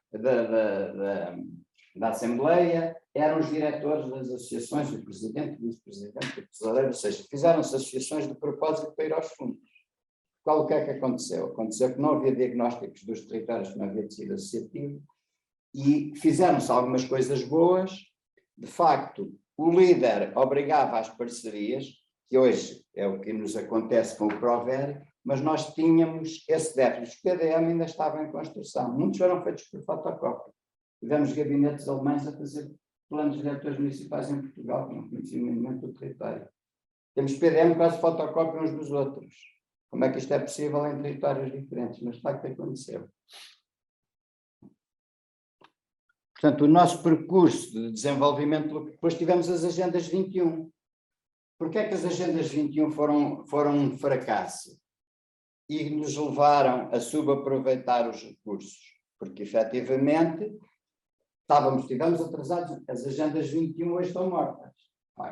Assembleia, eram os diretores das associações, o Presidente, o Vice-Presidente, o Tesoureiro, ou seja, fizeram-se associações de propósito para ir aos fundos. O que é que aconteceu? Aconteceu que não havia diagnósticos dos territórios, que não havia tecido associativo, e fizeram-se algumas coisas boas. De facto, o LEADER obrigava às parcerias, que hoje é o que nos acontece com o PROVER, mas nós tínhamos esse déficit. Os PDM ainda estavam em construção. Muitos foram feitos por fotocópia. Tivemos gabinetes alemães a fazer planos diretores municipais em Portugal, que não conheciam minimamente o território. Temos PDM quase fotocópia uns dos outros. Como é que isto é possível em territórios diferentes? Mas de facto aconteceu. Portanto, o nosso percurso de desenvolvimento, depois tivemos as Agendas 21. Porquê é que as Agendas 21 foram um fracasso? E nos levaram a subaproveitar os recursos? Porque, efetivamente, estivemos atrasados. As Agendas 21 hoje estão mortas.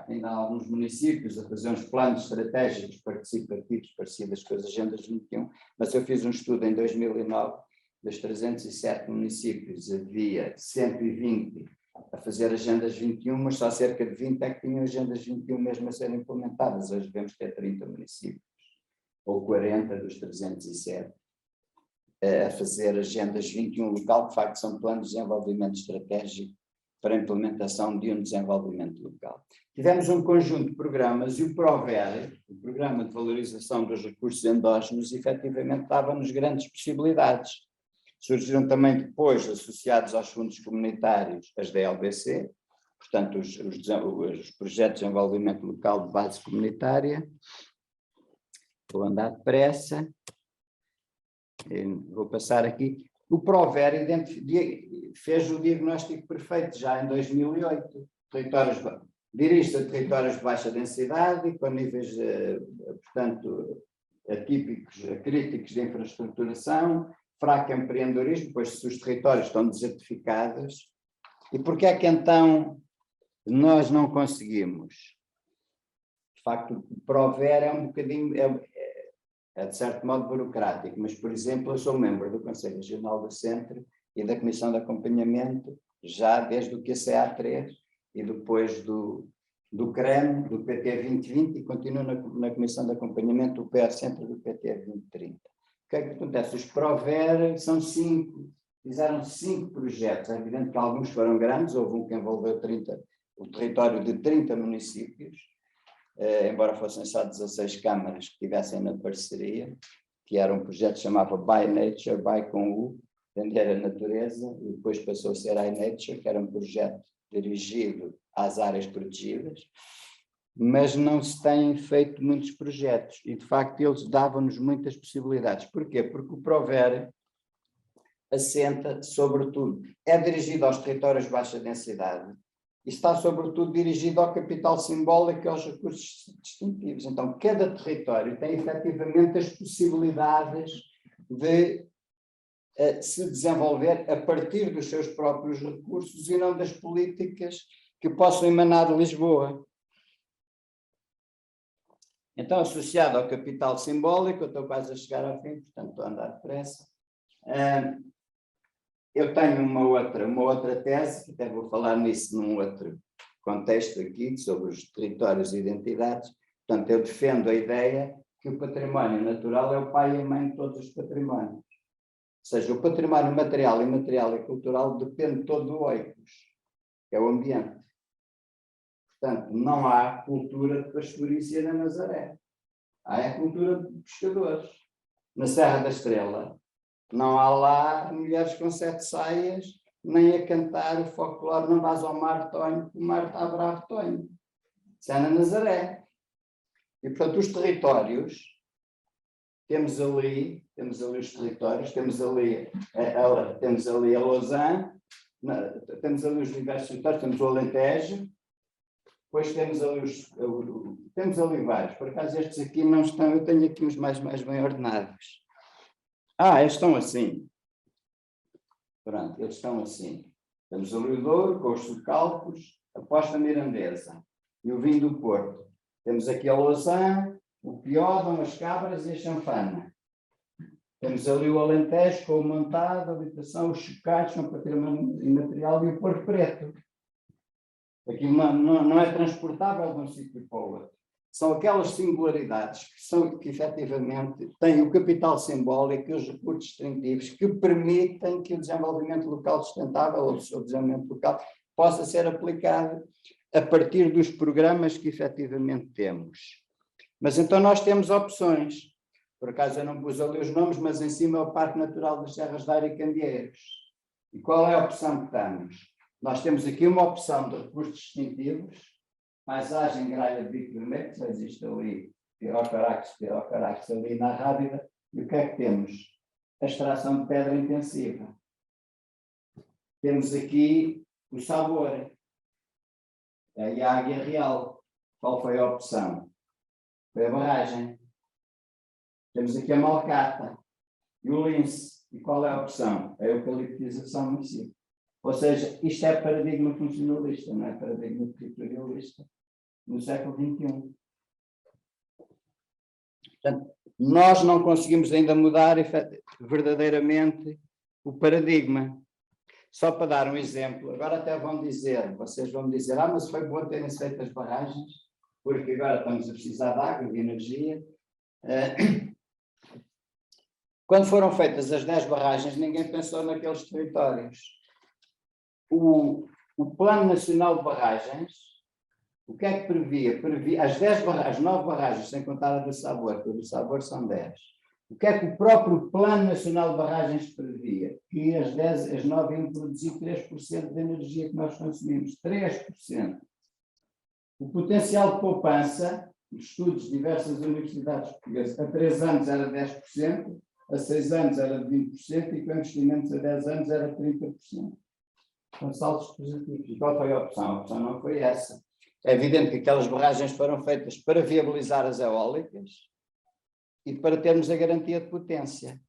Ainda há alguns municípios a fazer uns planos estratégicos participativos parecidos com as Agendas 21, mas eu fiz um estudo em 2009, dos 307 municípios, havia 120 a fazer Agendas 21, mas só cerca de 20 é que tinham Agendas 21 mesmo a serem implementadas. Hoje devemos ter 30 municípios, ou 40 dos 307, a fazer Agendas 21 local, que de facto são planos de desenvolvimento estratégico para a implementação de um desenvolvimento local. Tivemos um conjunto de programas e o PROVER, o Programa de Valorização dos Recursos Endógenos, efetivamente dava-nos grandes possibilidades. Surgiram também depois, associados aos fundos comunitários, as DLBC, portanto, os projetos de desenvolvimento local de base comunitária. Vou andar depressa. Vou passar aqui. O PROVER fez o diagnóstico perfeito já em 2008. Dirige-se a territórios de baixa densidade, com níveis, portanto, atípicos, críticos de infraestruturação, fraco empreendedorismo, pois se os territórios estão desertificados. E porquê é que então nós não conseguimos? De facto, o PROVER é um bocadinho, é de certo modo burocrático, mas, por exemplo, eu sou membro do Conselho Regional do Centro e da Comissão de Acompanhamento, já desde o QCA3 e depois do CREM, do PT 2020, e continuo na Comissão de Acompanhamento do PR Centro do PT 2030. O que é que acontece? Os PROVER são 5, fizeram 5 projetos. É evidente que alguns foram grandes, houve um que envolveu o território de 30 municípios, embora fossem só 16 câmaras que estivessem na parceria, que era um projeto que chamava By Nature, By com U, entender a natureza, e depois passou a ser iNature, que era um projeto dirigido às áreas protegidas, mas não se têm feito muitos projetos e, de facto, eles davam-nos muitas possibilidades. Porquê? Porque o PROVER assenta, sobretudo, é dirigido aos territórios de baixa densidade e está, sobretudo, dirigido ao capital simbólico e aos recursos distintivos. Então, cada território tem, efetivamente, as possibilidades de se desenvolver a partir dos seus próprios recursos e não das políticas que possam emanar de Lisboa. Então, associado ao capital simbólico, eu estou quase a chegar ao fim, portanto estou a andar depressa. Eu tenho uma outra tese, que até vou falar nisso num outro contexto aqui, sobre os territórios e identidades. Portanto, eu defendo a ideia que o património natural é o pai e a mãe de todos os patrimónios. Ou seja, o património material, imaterial e cultural depende todo do oikos, que é o ambiente. Portanto, não há cultura de pastorícia na Nazaré. Há a cultura de pescadores. Na Serra da Estrela, não há lá mulheres com 7 saias, nem a cantar o folclore, não vais ao mar tonho, o mar está bravo tonho. Isso é na Nazaré. E, portanto, os territórios, temos ali os territórios, temos ali a Lausanne, temos ali os diversos territórios, temos o Alentejo, depois temos ali vários. Por acaso estes aqui não estão, eu tenho aqui os mais bem ordenados. Eles estão assim. Pronto, eles estão assim. Temos ali o Douro, com os Socalpos, a Posta Mirandesa e o vinho do Porto. Temos aqui a Lausanne, o Piódão, as Cabras e a Chanfana. Temos ali o Alentejo com o Montado, a Habitação, os Chocados, o património imaterial e o Porto Preto. Aquilo não é transportável de um sítio para o outro. São aquelas singularidades que efetivamente têm o capital simbólico e os recursos distintivos que permitem que o desenvolvimento local sustentável, ou o seu desenvolvimento local, possa ser aplicado a partir dos programas que efetivamente temos. Mas então nós temos opções. Por acaso eu não pus ali os nomes, mas em cima é o Parque Natural das Serras da Aire e Candeeiros. E qual é a opção que temos? Nós temos aqui uma opção de recursos distintivos, paisagem gralha de bico vermelho, que já existe ali, pirocarax ali na Rábida, e o que é que temos? A extração de pedra intensiva. Temos aqui o sabor, e a águia real. Qual foi a opção? Foi a barragem. Temos aqui a malcata e o lince. E qual é a opção? A eucaliptização no município. Ou seja, isto é paradigma funcionalista, não é paradigma territorialista no século XXI. Portanto, nós não conseguimos ainda mudar verdadeiramente o paradigma. Só para dar um exemplo, agora até vocês vão dizer, mas foi bom terem feito as barragens, porque agora estamos a precisar de água, de energia. Quando foram feitas as 10 barragens, ninguém pensou naqueles territórios. O Plano Nacional de Barragens, o que é que previa? Previa as 10 barragens, 9 barragens, sem contar a do Sabor, porque a do Sabor são 10. O que é que o próprio Plano Nacional de Barragens previa? Que as 9 iam produzir 3% da energia que nós consumimos. 3%. O potencial de poupança, estudos de diversas universidades portuguesas, a 3 anos era 10%, a 6 anos era 20% e com investimentos a 10 anos era 30%. São saltos positivos. E qual foi a opção? A opção não foi essa. É evidente que aquelas barragens foram feitas para viabilizar as eólicas e para termos a garantia de potência,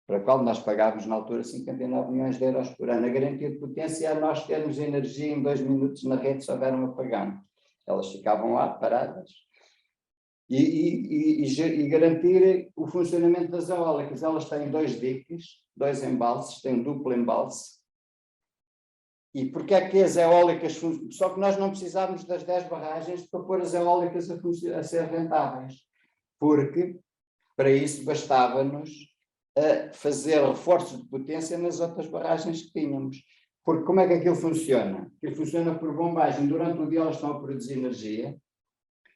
para a qual nós pagávamos na altura 59 milhões de euros por ano. A garantia de potência é nós termos energia em 2 minutos na rede se houver um apagão. Elas ficavam lá paradas. E garantir o funcionamento das eólicas. Elas têm 2 diques, 2 embalses, têm um duplo embalse. E porque é que as eólicas funcionam? Só que nós não precisávamos das 10 barragens para pôr as eólicas a ser rentáveis. Porque para isso bastava-nos fazer reforços de potência nas outras barragens que tínhamos. Porque como é que aquilo funciona? Aquilo funciona por bombagem. Durante o dia elas estão a produzir energia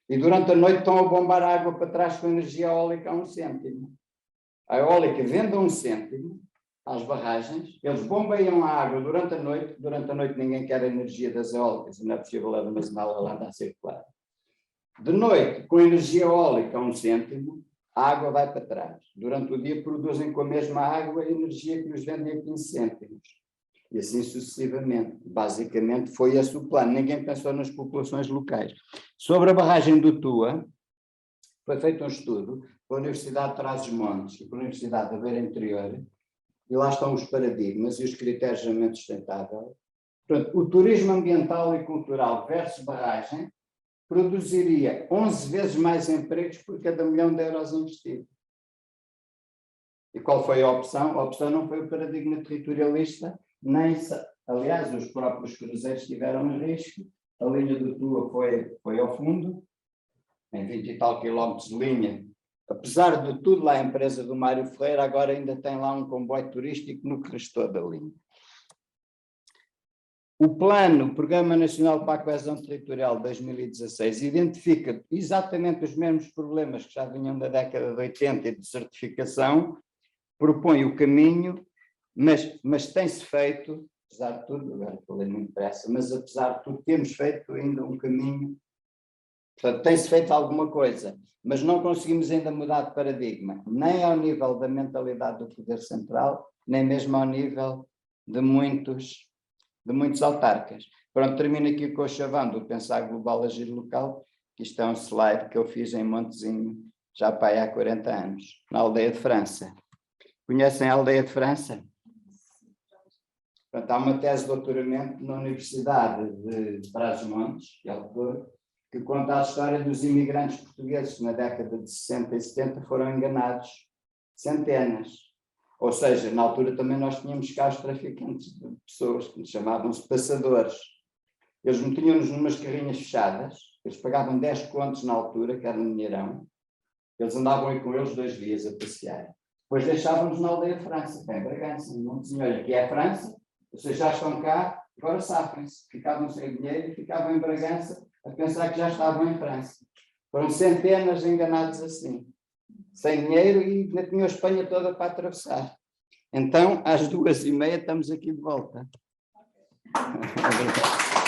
e durante a noite estão a bombar água para trás com energia eólica a 1 cêntimo. A eólica vende a 1 cêntimo, às barragens, eles bombeiam a água durante a noite ninguém quer a energia das eólicas, não é possível armazená-la lá a circular. De noite, com energia eólica a 1 cêntimo, a água vai para trás. Durante o dia produzem com a mesma água a energia que nos vendem a 15 cêntimos. E assim sucessivamente. Basicamente foi esse o plano. Ninguém pensou nas populações locais. Sobre a barragem do Tua, foi feito um estudo pela Universidade de Trás-os-Montes e pela Universidade da Beira Interior, e lá estão os paradigmas e os critérios de desenvolvimento sustentável. Portanto, o turismo ambiental e cultural versus barragem produziria 11 vezes mais empregos por cada €1 milhão investido. E qual foi a opção? A opção não foi o paradigma territorialista, nem, aliás, os próprios cruzeiros tiveram risco, a linha do Tua foi ao fundo, em 20 e tal quilómetros de linha. Apesar de tudo, lá a empresa do Mário Ferreira agora ainda tem lá um comboio turístico no que restou da linha. O Programa Nacional para a Coesão Territorial de 2016 identifica exatamente os mesmos problemas que já vinham da década de 80 e de certificação, propõe o caminho, mas tem-se feito, apesar de tudo, agora falei muito depressa, mas apesar de tudo temos feito ainda um caminho, portanto tem-se feito alguma coisa, mas não conseguimos ainda mudar de paradigma, nem ao nível da mentalidade do poder central, nem mesmo ao nível de muitos autarcas. Pronto, termino aqui com o chavão do Pensar Global, Agir Local, que isto é um slide que eu fiz em Montezinho, já para aí há 40 anos, na Aldeia de França. Conhecem a Aldeia de França? Portanto, há uma tese de doutoramento na Universidade de Trás-os-Montes, que conta a história dos imigrantes portugueses que na década de 60 e 70 foram enganados centenas. Ou seja, na altura também nós tínhamos cá os traficantes de pessoas, que chamavam-se passadores. Eles metiam-nos numas carrinhas fechadas, eles pagavam 10 contos na altura, que era no Minheirão, eles andavam aí com eles 2 dias a passear. Depois deixávamos na Aldeia de França, que é em Bragança, não dizia, olha, aqui é a França, vocês já estão cá, agora safem-se. Ficavam sem dinheiro e ficavam em Bragança a pensar que já estavam em França. Foram centenas enganados assim, sem dinheiro, e ainda tinham a Espanha toda para atravessar. Então, às 2h30 estamos aqui de volta. Obrigado.